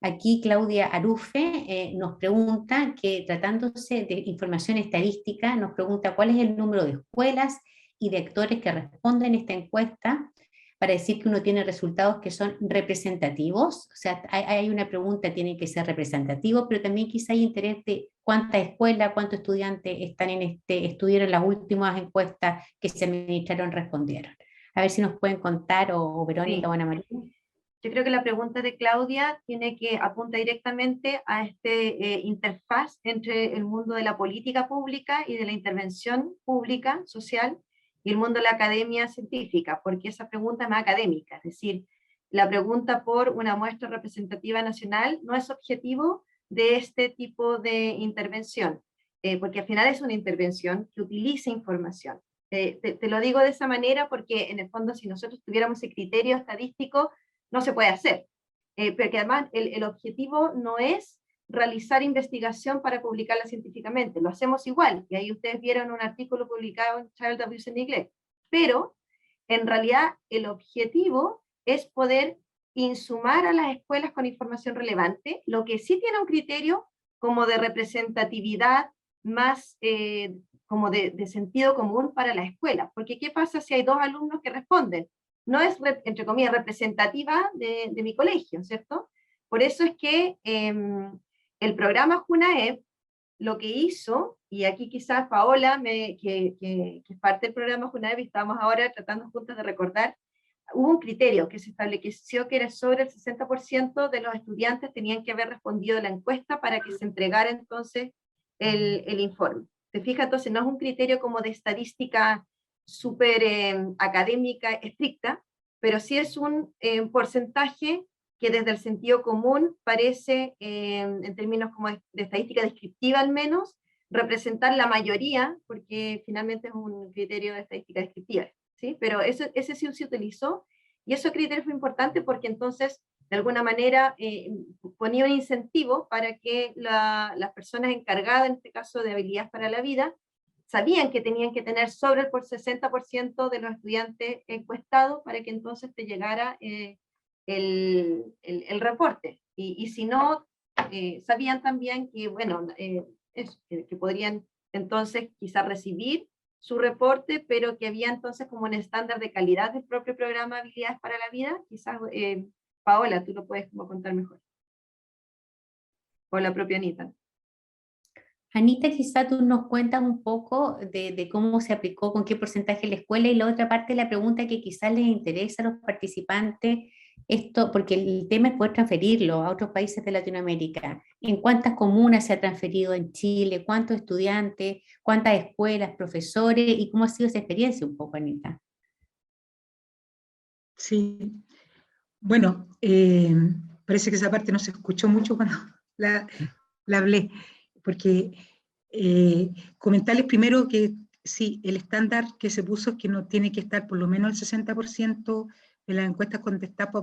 Aquí Claudia Arufe nos pregunta que, tratándose de información estadística, nos pregunta cuál es el número de escuelas y de actores que responden a esta encuesta para decir que uno tiene resultados que son representativos. O sea, hay una pregunta, tiene que ser representativo, pero también quizá hay interés de cuántas escuelas, cuántos estudiantes están estuvieron las últimas encuestas que se administraron, respondieron. A ver si nos pueden contar, o Verónica o Ana María. Yo creo que la pregunta de Claudia apunta directamente a interfaz entre el mundo de la política pública y de la intervención pública, social, y el mundo de la academia científica, porque esa pregunta es más académica, es decir, la pregunta por una muestra representativa nacional no es objetivo de este tipo de intervención, porque al final es una intervención que utiliza información. Te lo digo de esa manera porque en el fondo, si nosotros tuviéramos ese criterio estadístico, no se puede hacer, porque además el objetivo no es realizar investigación para publicarla científicamente, lo hacemos igual, y ahí ustedes vieron un artículo publicado en Child Abuse and Neglect, pero en realidad el objetivo es poder insumar a las escuelas con información relevante, lo que sí tiene un criterio como de representatividad más como de sentido común para la escuela, porque ¿qué pasa si hay 2 alumnos que responden? No es, entre comillas, representativa de mi colegio, ¿cierto? Por eso es que el programa JUNAEB lo que hizo, y aquí quizás Paola, que es parte del programa JUNAEB, y estamos ahora tratando juntos de recordar, hubo un criterio que se estableció que era sobre el 60% de los estudiantes tenían que haber respondido la encuesta para que se entregara entonces el informe. ¿Te fijas? Entonces no es un criterio como de estadística súper académica estricta, pero sí es un porcentaje que desde el sentido común parece, en términos como de estadística descriptiva al menos, representar la mayoría, porque finalmente es un criterio de estadística descriptiva, ¿sí? Pero ese sí se utilizó, y ese criterio fue importante porque entonces, de alguna manera, ponía un incentivo para que las personas encargadas, en este caso de habilidades para la vida, sabían que tenían que tener sobre el 60% de los estudiantes encuestados para que entonces te llegara el reporte. Y si no, sabían también que, bueno, que podrían entonces quizás recibir su reporte, pero que había entonces como un estándar de calidad del propio programa Habilidades para la Vida. Quizás, Paola, tú lo puedes como contar mejor. O la propia Anita. Anita, quizá tú nos cuentas un poco de cómo se aplicó, con qué porcentaje en la escuela, y la otra parte de la pregunta que quizás les interesa a los participantes, esto, porque el tema es poder transferirlo a otros países de Latinoamérica. ¿En cuántas comunas se ha transferido en Chile? ¿Cuántos estudiantes? ¿Cuántas escuelas, profesores? ¿Y cómo ha sido esa experiencia un poco, Anita? Sí, bueno, parece que esa parte no se escuchó mucho cuando la hablé, porque comentarles primero que sí, el estándar que se puso es que no tiene que estar por lo menos el 60% de las encuestas contestadas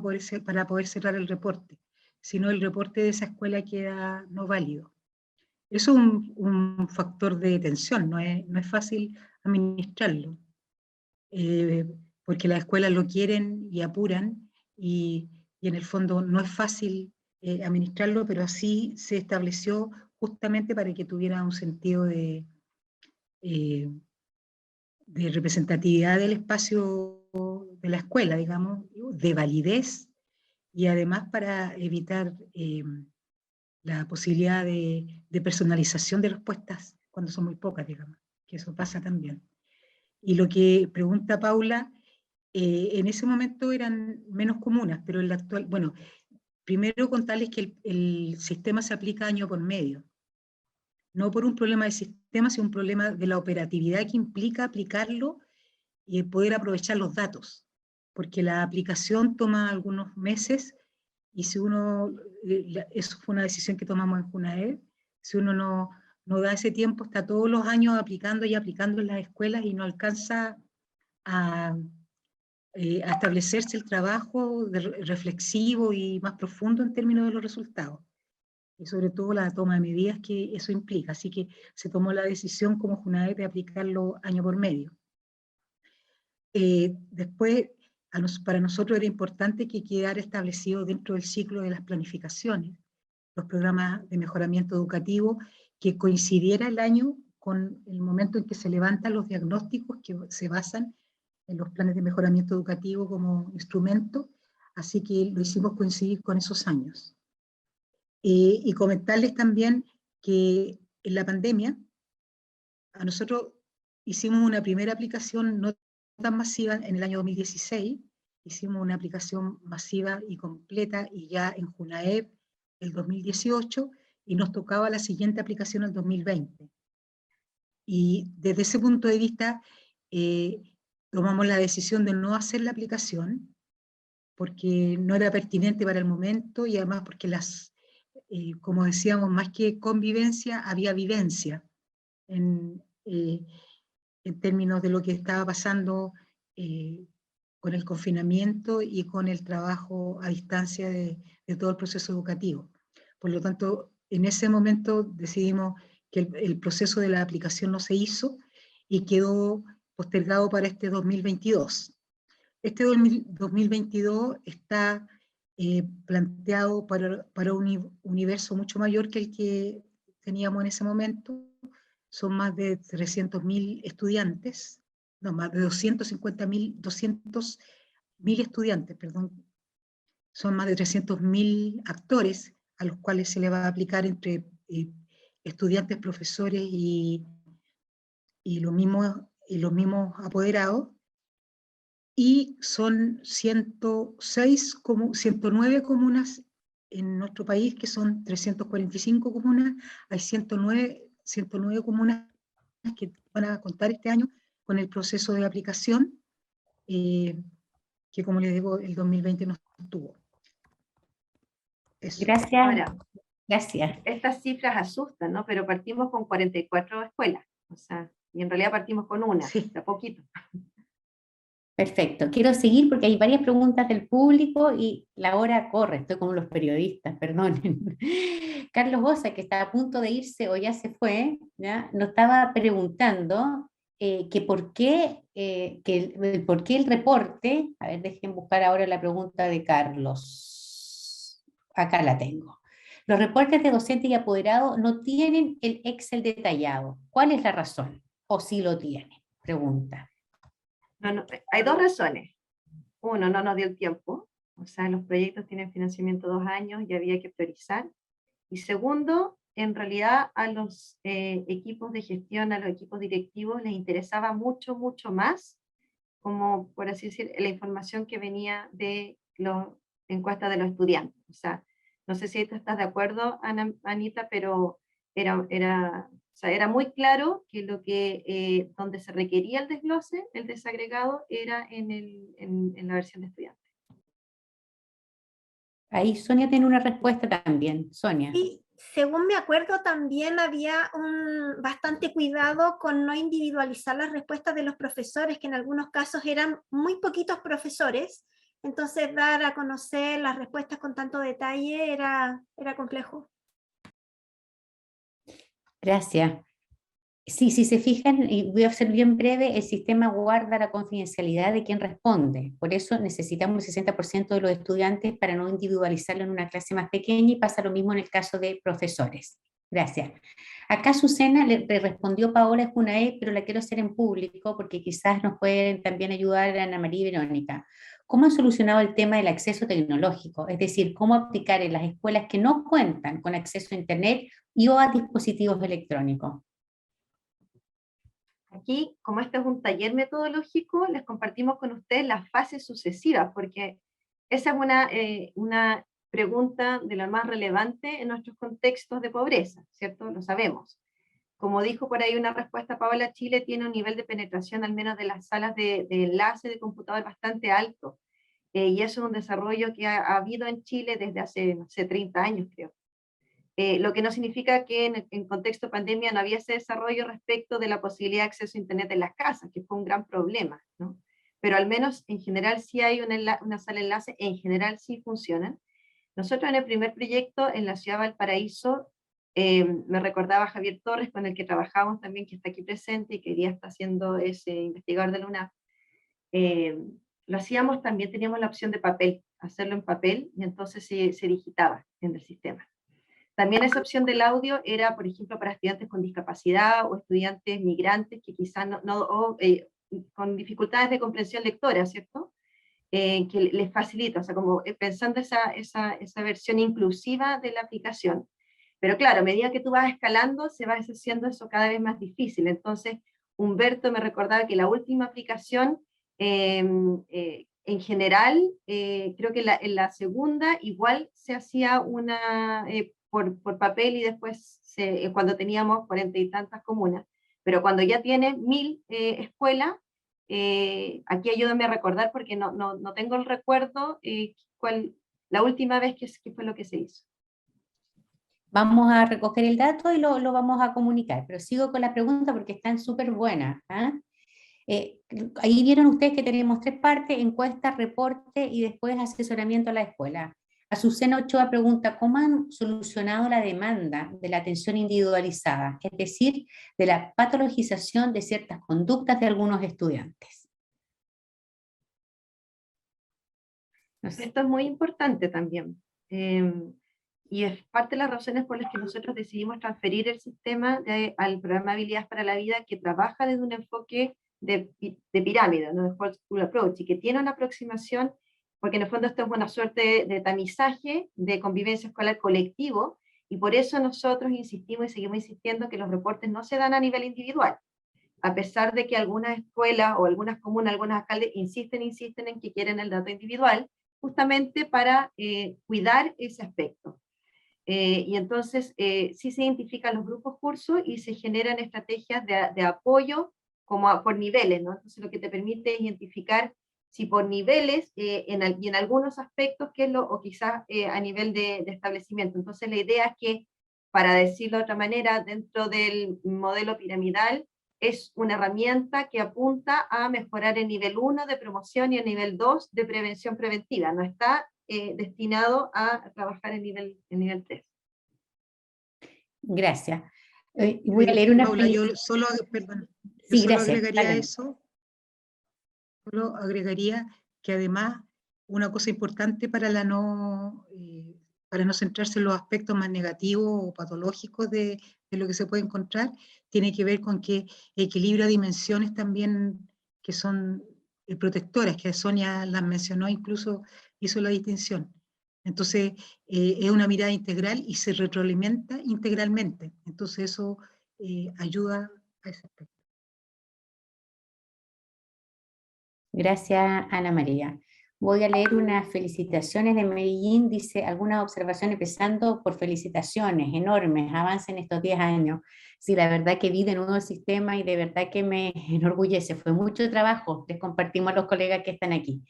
para poder cerrar el reporte, si no el reporte de esa escuela queda no válido. Eso es un factor de tensión, no es fácil administrarlo, porque las escuelas lo quieren y apuran, y en el fondo no es fácil administrarlo, pero así se estableció justamente para que tuviera un sentido de representatividad del espacio de la escuela, digamos, de validez, y además para evitar la posibilidad de personalización de respuestas cuando son muy pocas, digamos, que eso pasa también. Y lo que pregunta Paula, en ese momento eran menos comunas, pero en la actual, bueno, primero contarles que el sistema se aplica año por medio, no por un problema de sistema, sino un problema de la operatividad que implica aplicarlo y poder aprovechar los datos, porque la aplicación toma algunos meses, y si uno, eso fue una decisión que tomamos en CUNAEV, si uno no da ese tiempo, está todos los años aplicando y aplicando en las escuelas y no alcanza a establecerse el trabajo reflexivo y más profundo en términos de los resultados, y sobre todo la toma de medidas que eso implica. Así que se tomó la decisión como CUNAEV de aplicarlo año por medio. Después, para nosotros era importante que quedara establecido dentro del ciclo de las planificaciones, los programas de mejoramiento educativo, que coincidiera el año con el momento en que se levantan los diagnósticos que se basan en los planes de mejoramiento educativo como instrumento, así que lo hicimos coincidir con esos años. Y comentarles también que en la pandemia, a nosotros hicimos una primera aplicación no tan masiva en el año 2016, hicimos una aplicación masiva y completa y ya en JUNAEV el 2018, y nos tocaba la siguiente aplicación el 2020. Y desde ese punto de vista, tomamos la decisión de no hacer la aplicación, porque no era pertinente para el momento, y además porque como decíamos, más que convivencia, había vivencia en términos de lo que estaba pasando con el confinamiento y con el trabajo a distancia de todo el proceso educativo. Por lo tanto, en ese momento decidimos que el proceso de la aplicación no se hizo y quedó postergado para este 2022. Este 2022 está planteado para un universo mucho mayor que el que teníamos en ese momento. Son más de 300.000 estudiantes, no, más de 200.000 estudiantes, perdón. Son más de 300.000 actores a los cuales se le va a aplicar entre estudiantes, profesores y los mismos apoderados. y son 109 comunas en nuestro país, que son 345 comunas. Hay 109 comunas que van a contar este año con el proceso de aplicación, que como les digo, el 2020 no estuvo. Eso. Gracias. Ahora, Gracias. estas cifras asustan, ¿no? Pero partimos con 44 escuelas, o sea, y en realidad partimos con una, Sí. de a poquito. Perfecto. Quiero seguir porque hay varias preguntas del público y la hora corre, estoy como los periodistas, perdonen. Carlos Bosa, que está a punto de irse o ya se fue, ¿ya? Nos estaba preguntando que por qué el reporte, a ver, dejen buscar ahora la pregunta de Carlos. Acá la tengo. Los reportes de docentes y apoderados no tienen el Excel detallado. ¿Cuál es la razón? ¿O sí lo tienen? Pregunta. No, hay dos razones. Uno, no nos dio el tiempo, o sea, los proyectos tienen financiamiento 2 años y había que priorizar. Y segundo, en realidad a los equipos de gestión, a los equipos directivos les interesaba mucho, mucho más, como por así decir, la información que venía de las encuestas de los estudiantes. O sea, no sé si tú estás de acuerdo, Anita, pero o sea, era muy claro que donde se requería el desglose, el desagregado, era en la versión de estudiantes. Ahí Sonia tiene una respuesta también. Sonia. Y según me acuerdo, también había bastante cuidado con no individualizar las respuestas de los profesores, que en algunos casos eran muy poquitos profesores, entonces dar a conocer las respuestas con tanto detalle era complejo. Gracias. Sí, si se fijan, y voy a ser bien breve, el sistema guarda la confidencialidad de quien responde. Por eso necesitamos el 60% de los estudiantes para no individualizarlo en una clase más pequeña, y pasa lo mismo en el caso de profesores. Gracias. Acá Susana le respondió Paola Junaé, pero la quiero hacer en público porque quizás nos pueden también ayudar Ana María y Verónica. ¿Cómo han solucionado el tema del acceso tecnológico? Es decir, ¿cómo aplicar en las escuelas que no cuentan con acceso a Internet y o a dispositivos electrónicos? Aquí, como este es un taller metodológico, les compartimos con ustedes las fases sucesivas, porque esa es una pregunta de la más relevante en nuestros contextos de pobreza, ¿cierto? Lo sabemos. Como dijo por ahí una respuesta, Paola, Chile tiene un nivel de penetración al menos de las salas de enlace de computador bastante alto, y eso es un desarrollo que ha habido en Chile desde hace, no sé, 30 años, creo. Lo que no significa que en contexto pandemia no había ese desarrollo respecto de la posibilidad de acceso a Internet en las casas, que fue un gran problema, ¿no? Pero al menos en general sí hay una sala de enlace, en general sí funcionan. Nosotros en el primer proyecto en la ciudad de Valparaíso, me recordaba Javier Torres, con el que trabajamos también, que está aquí presente y que hoy día está siendo ese investigador de la UNAF. Lo hacíamos también, teníamos la opción de papel, hacerlo en papel, y entonces se digitaba en el sistema. También esa opción del audio era, por ejemplo, para estudiantes con discapacidad o estudiantes migrantes que quizás con dificultades de comprensión lectora, ¿cierto? Que les facilita, o sea, como pensando esa versión inclusiva de la aplicación. Pero claro, a medida que tú vas escalando, se va haciendo eso cada vez más difícil. Entonces, Humberto me recordaba que la última aplicación, en general, creo que en la segunda igual se hacía una por papel, y después cuando teníamos 40 y tantas comunas. Pero cuando ya tienes 1000 escuelas, aquí ayúdame a recordar porque no tengo el recuerdo la última vez que fue lo que se hizo. Vamos a recoger el dato y lo vamos a comunicar, pero sigo con la pregunta porque están súper buenas. Ahí vieron ustedes que tenemos 3 partes: encuesta, reporte y después asesoramiento a la escuela. Azucena Ochoa pregunta, ¿cómo han solucionado la demanda de la atención individualizada, es decir, de la patologización de ciertas conductas de algunos estudiantes? No sé. Esto es muy importante también. Y es parte de las razones por las que nosotros decidimos transferir el sistema al programa Habilidades para la Vida, que trabaja desde un enfoque de pirámide, ¿no? De Whole School Approach, y que tiene una aproximación, porque en el fondo esto es una suerte de tamizaje de convivencia escolar colectivo, y por eso nosotros insistimos y seguimos insistiendo que los reportes no se dan a nivel individual. a pesar de que algunas escuelas o algunas comunas, algunos alcaldes insisten en que quieren el dato individual, justamente para cuidar ese aspecto. Y entonces sí se identifican los grupos cursos y se generan estrategias de apoyo como por niveles, ¿no? Entonces lo que te permite es identificar si por niveles y en algunos aspectos, o quizás a nivel de establecimiento. Entonces la idea es que, para decirlo de otra manera, dentro del modelo piramidal, es una herramienta que apunta a mejorar el nivel 1 de promoción y el nivel 2 de prevención preventiva. No está destinado a trabajar en nivel 3. Gracias. Voy a leer una Paula, perdón, yo Sí, solo gracias. agregaría Dale. eso, solo agregaría que además una cosa importante para no centrarse en los aspectos más negativos o patológicos de lo que se puede encontrar, tiene que ver con que equilibra dimensiones también que son protectoras, que Sonia las mencionó, incluso hizo la distinción. Entonces, es una mirada integral y se retroalimenta integralmente. Entonces, eso ayuda a ese aspecto. Gracias, Ana María. Voy a leer unas felicitaciones de Medellín. Dice, algunas observaciones empezando por felicitaciones enormes, avance en estos 10 años. Sí, la verdad que vi de nuevo el sistema y de verdad que me enorgullece. Fue mucho trabajo, les compartimos a los colegas que están aquí.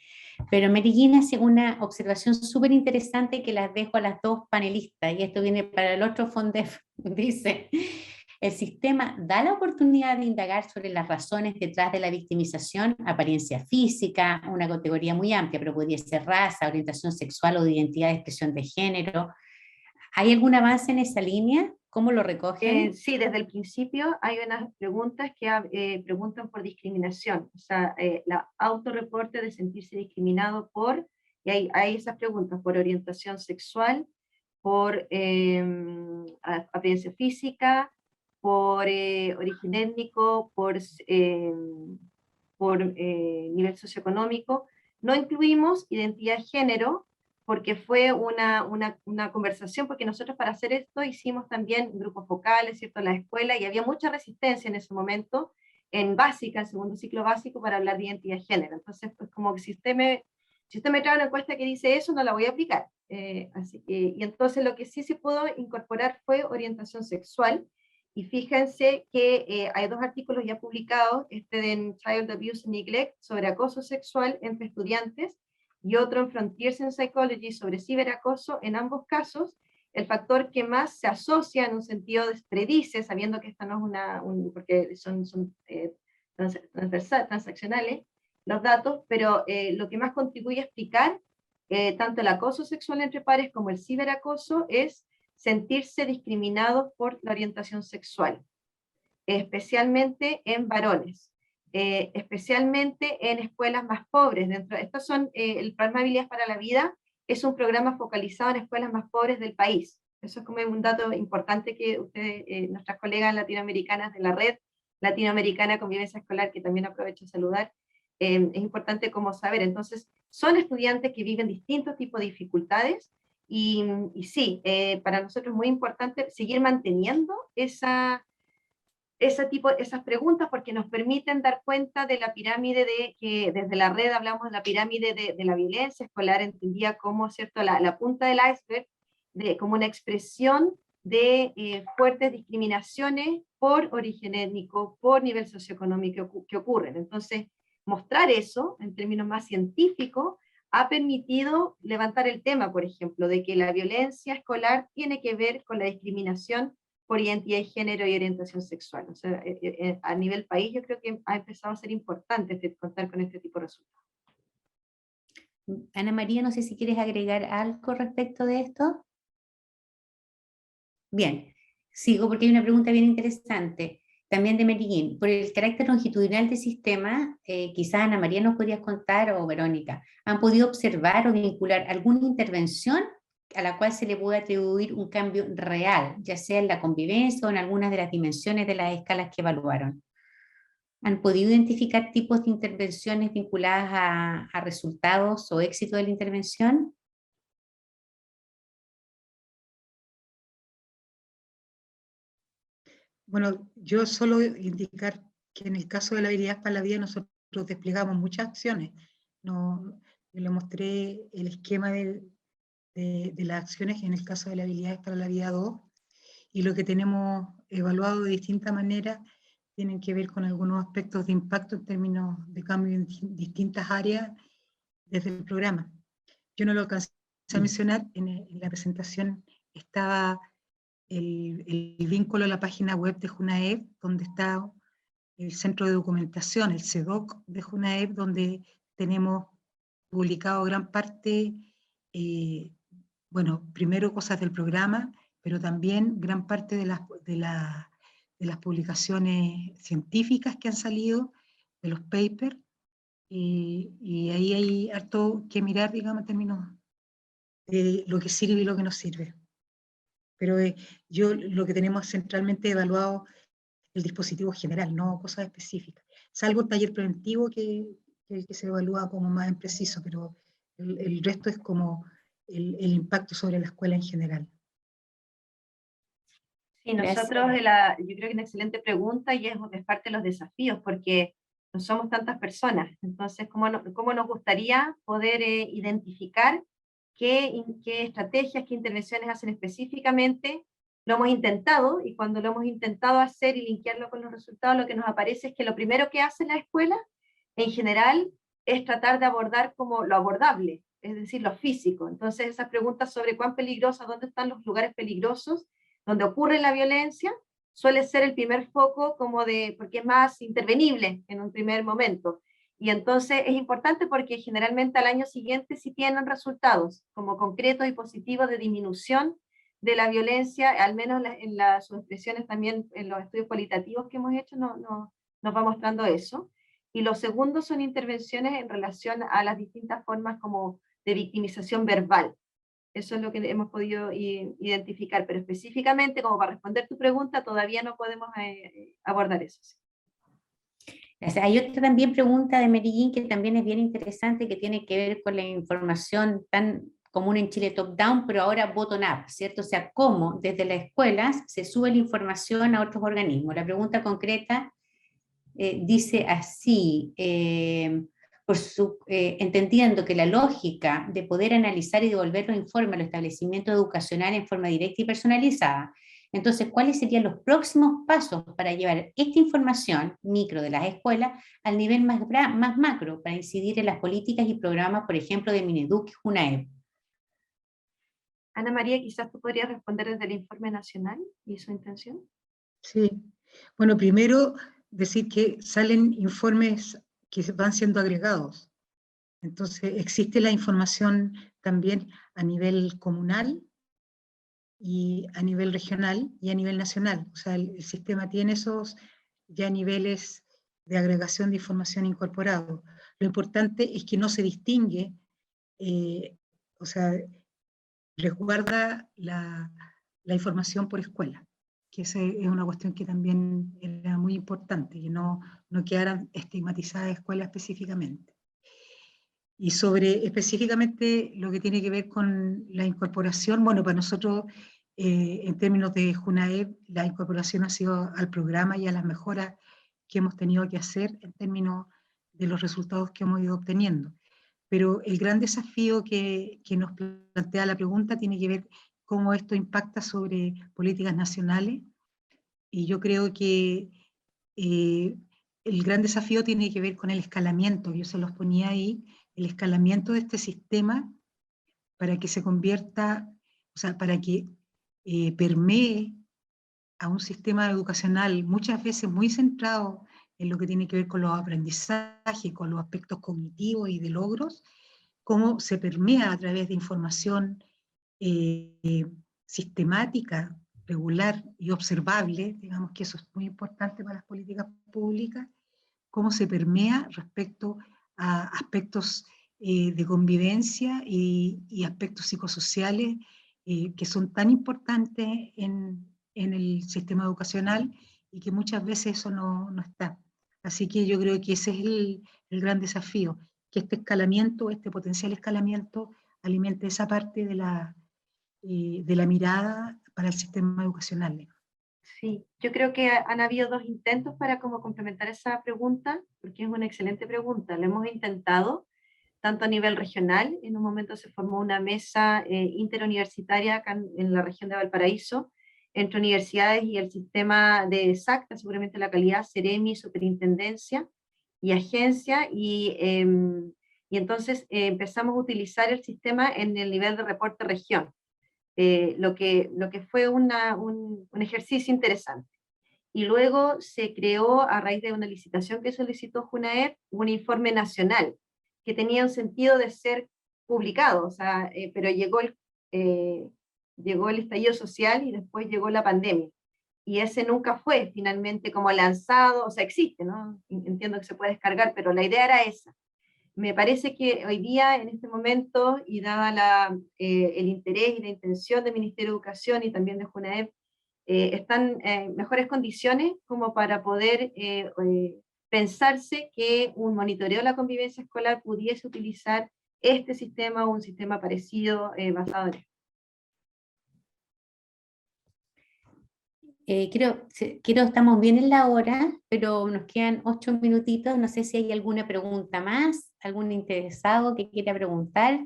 Pero Medellín hace una observación súper interesante que las dejo a las dos panelistas, y esto viene para el otro FONDEF. Dice, el sistema da la oportunidad de indagar sobre las razones detrás de la victimización, apariencia física, una categoría muy amplia, pero podría ser raza, orientación sexual o de identidad de expresión de género. ¿Hay algún avance en esa línea? ¿Cómo lo recogen? Sí, desde el principio hay unas preguntas que preguntan por discriminación, o sea, la autorreporte de sentirse discriminado y hay esas preguntas por orientación sexual, por apariencia física, por origen étnico, por nivel socioeconómico. No incluimos identidad de género, porque fue una conversación, porque nosotros para hacer esto hicimos también grupos focales, ¿cierto?, en la escuela, y había mucha resistencia en ese momento, en básica, en segundo ciclo básico, para hablar de identidad de género. Entonces, pues como que si usted me trae una encuesta que dice eso, no la voy a aplicar. Y entonces lo que sí se pudo incorporar fue orientación sexual, y fíjense que hay 2 artículos ya publicados, este de Child Abuse and Neglect, sobre acoso sexual entre estudiantes, y otro en Frontiers in Psychology sobre ciberacoso. En ambos casos, el factor que más se asocia en un sentido predice, sabiendo que esta no es porque son transaccionales los datos, pero lo que más contribuye a explicar tanto el acoso sexual entre pares como el ciberacoso es sentirse discriminados por la orientación sexual, especialmente en varones. Especialmente en escuelas más pobres. Estos son el programa Habilidades para la Vida, es un programa focalizado en escuelas más pobres del país. Eso es como un dato importante que ustedes, nuestras colegas latinoamericanas de la Red Latinoamericana Convivencia Escolar, que también aprovecho a saludar, es importante como saber. Entonces, son estudiantes que viven distintos tipos de dificultades, y sí, para nosotros es muy importante seguir manteniendo esas preguntas, porque nos permiten dar cuenta de la pirámide que desde la red hablamos de la pirámide de la violencia escolar, entendía como, ¿cierto?, la punta del iceberg, como una expresión de fuertes discriminaciones por origen étnico, por nivel socioeconómico que ocurren. Entonces, mostrar eso en términos más científicos ha permitido levantar el tema, por ejemplo, de que la violencia escolar tiene que ver con la discriminación por identidad de género y orientación sexual. O sea, a nivel país yo creo que ha empezado a ser importante contar con este tipo de resultados. Ana María, no sé si quieres agregar algo respecto de esto. Bien, sigo porque hay una pregunta bien interesante, también de Medellín. Por el carácter longitudinal del sistema, quizás Ana María nos podrías contar, o Verónica, ¿han podido observar o vincular alguna intervención a la cual se le puede atribuir un cambio real, ya sea en la convivencia o en algunas de las dimensiones de las escalas que evaluaron? ¿Han podido identificar tipos de intervenciones vinculadas a resultados o éxito de la intervención? Bueno, yo solo indicar que en el caso de la habilidad para la vida nosotros desplegamos muchas acciones. No, yo le mostré el esquema de las acciones en el caso de la habilidades para la vida 2, y lo que tenemos evaluado de distintas maneras tienen que ver con algunos aspectos de impacto en términos de cambio en distintas áreas desde el programa. Yo no lo alcancé a mencionar, en la presentación estaba el vínculo a la página web de JUNAEV, donde está el centro de documentación, el CEDOC de JUNAEV, donde tenemos publicado gran parte, bueno, primero cosas del programa, pero también gran parte de las publicaciones científicas que han salido, de los papers, y ahí hay harto que mirar, digamos, en términos de lo que sirve y lo que no sirve. Pero yo lo que tenemos centralmente evaluado el dispositivo general, no cosas específicas. Salvo el taller preventivo que se evalúa como más en preciso, pero el resto es como el impacto sobre la escuela en general. Sí, nosotros, yo creo que es una excelente pregunta y es parte de los desafíos, porque no somos tantas personas. Entonces, ¿cómo nos gustaría poder identificar qué estrategias, qué intervenciones hacen específicamente? Lo hemos intentado, y cuando lo hemos intentado hacer y linkearlo con los resultados, lo que nos aparece es que lo primero que hace la escuela, en general, es tratar de abordar como lo abordable, es decir, lo físico. Entonces, esas preguntas sobre cuán peligrosa, dónde están los lugares peligrosos, donde ocurre la violencia, suele ser el primer foco porque es más intervenible en un primer momento. Y entonces es importante porque generalmente al año siguiente sí tienen resultados como concretos y positivos de disminución de la violencia, al menos en sus expresiones también en los estudios cualitativos que hemos hecho nos va mostrando eso. Y lo segundo son intervenciones en relación a las distintas formas como de victimización verbal. Eso es lo que hemos podido identificar, pero específicamente, como para responder tu pregunta, todavía no podemos abordar eso. Hay otra también pregunta de Medellín que también es bien interesante, que tiene que ver con la información tan común en Chile top-down, pero ahora bottom-up, ¿cierto? O sea, cómo desde las escuelas se sube la información a otros organismos. La pregunta concreta dice así, entendiendo que la lógica de poder analizar y devolver los informes a los establecimientos educacionales en forma directa y personalizada. Entonces, ¿cuáles serían los próximos pasos para llevar esta información micro de las escuelas al nivel más macro para incidir en las políticas y programas, por ejemplo, de Mineduc y JUNAEV? Ana María, quizás tú podrías responder desde el informe nacional y su intención. Sí, bueno, primero decir que salen informes que van siendo agregados. Entonces, existe la información también a nivel comunal, y a nivel regional y a nivel nacional. O sea, el sistema tiene esos ya niveles de agregación de información incorporados. Lo importante es que no se distingue, o sea, resguarda la información por escuela, que esa es una cuestión que también era muy importante, que no quedaran estigmatizadas escuelas específicamente. Y sobre específicamente lo que tiene que ver con la incorporación, bueno, para nosotros, en términos de JUNAEV, la incorporación ha sido al programa y a las mejoras que hemos tenido que hacer en términos de los resultados que hemos ido obteniendo. Pero el gran desafío que nos plantea la pregunta tiene que ver cómo esto impacta sobre políticas nacionales, y yo creo que el gran desafío tiene que ver con el escalamiento, yo se los ponía ahí, el escalamiento de este sistema para que se convierta, o sea, para que permee a un sistema educacional muchas veces muy centrado en lo que tiene que ver con los aprendizajes, con los aspectos cognitivos y de logros, cómo se permea a través de información sistemática, regular y observable, digamos que eso es muy importante para las políticas públicas, cómo se permea respecto a aspectos de convivencia y aspectos psicosociales que son tan importantes en el sistema educacional y que muchas veces eso no está. Así que yo creo que ese es el gran desafío, que este escalamiento, este potencial escalamiento, alimente esa parte de la mirada para el sistema educacional. Sí, yo creo que han habido dos intentos para como complementar esa pregunta, porque es una excelente pregunta. Lo hemos intentado tanto a nivel regional, en un momento se formó una mesa interuniversitaria acá en la región de Valparaíso, entre universidades y el sistema de SACTA, seguramente la calidad, Ceremi, Superintendencia y Agencia, y entonces empezamos a utilizar el sistema en el nivel de reporte región, lo que fue un ejercicio interesante. Y luego se creó, a raíz de una licitación que solicitó JUNAEP, un informe nacional que tenía un sentido de ser publicado, o sea, pero llegó el estallido social y después llegó la pandemia. Y ese nunca fue finalmente como lanzado, o sea, existe, ¿no? Entiendo que se puede descargar, pero la idea era esa. Me parece que hoy día, en este momento, y dada el interés y la intención del Ministerio de Educación y también de JUNAEP, están en mejores condiciones como para poder pensarse que un monitoreo de la convivencia escolar pudiese utilizar este sistema o un sistema parecido basado en esto. Estamos bien en la hora, pero nos quedan 8 minutitos. No sé si hay alguna pregunta más, algún interesado que quiera preguntar.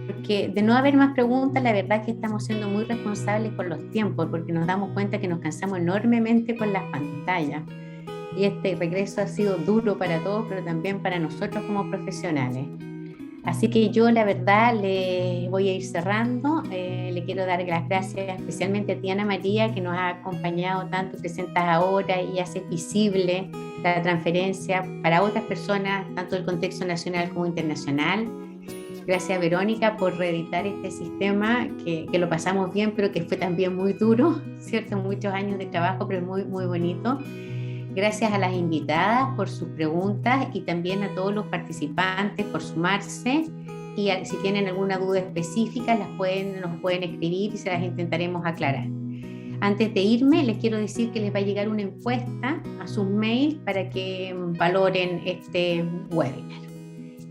Porque de no haber más preguntas, la verdad es que estamos siendo muy responsables con los tiempos, porque nos damos cuenta que nos cansamos enormemente con las pantallas. Y este regreso ha sido duro para todos, pero también para nosotros como profesionales. Así que yo la verdad le voy a ir cerrando. Le quiero dar las gracias especialmente a ti, Ana María, que nos ha acompañado tanto, presentas ahora y haces visible la transferencia para otras personas, tanto del contexto nacional como internacional. Gracias, Verónica, por reeditar este sistema que lo pasamos bien, pero que fue también muy duro, ¿cierto? Muchos años de trabajo, pero muy, muy bonito. Gracias a las invitadas por sus preguntas y también a todos los participantes por sumarse. Y si tienen alguna duda específica, nos pueden escribir y se las intentaremos aclarar. Antes de irme, les quiero decir que les va a llegar una encuesta a sus mails para que valoren este webinar.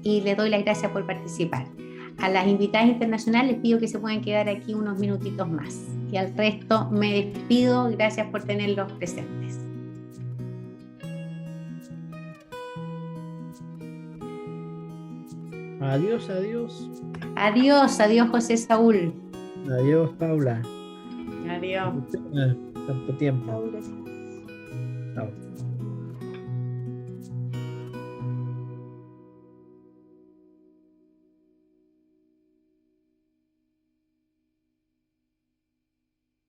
Y les doy las gracias por participar. A las invitadas internacionales les pido que se puedan quedar aquí unos minutitos más. Y al resto me despido. Gracias por tenerlos presentes. Adiós, adiós. Adiós, adiós José Saúl. Adiós, Paula. Adiós. Tanto tiempo. Chao, gracias. Chao.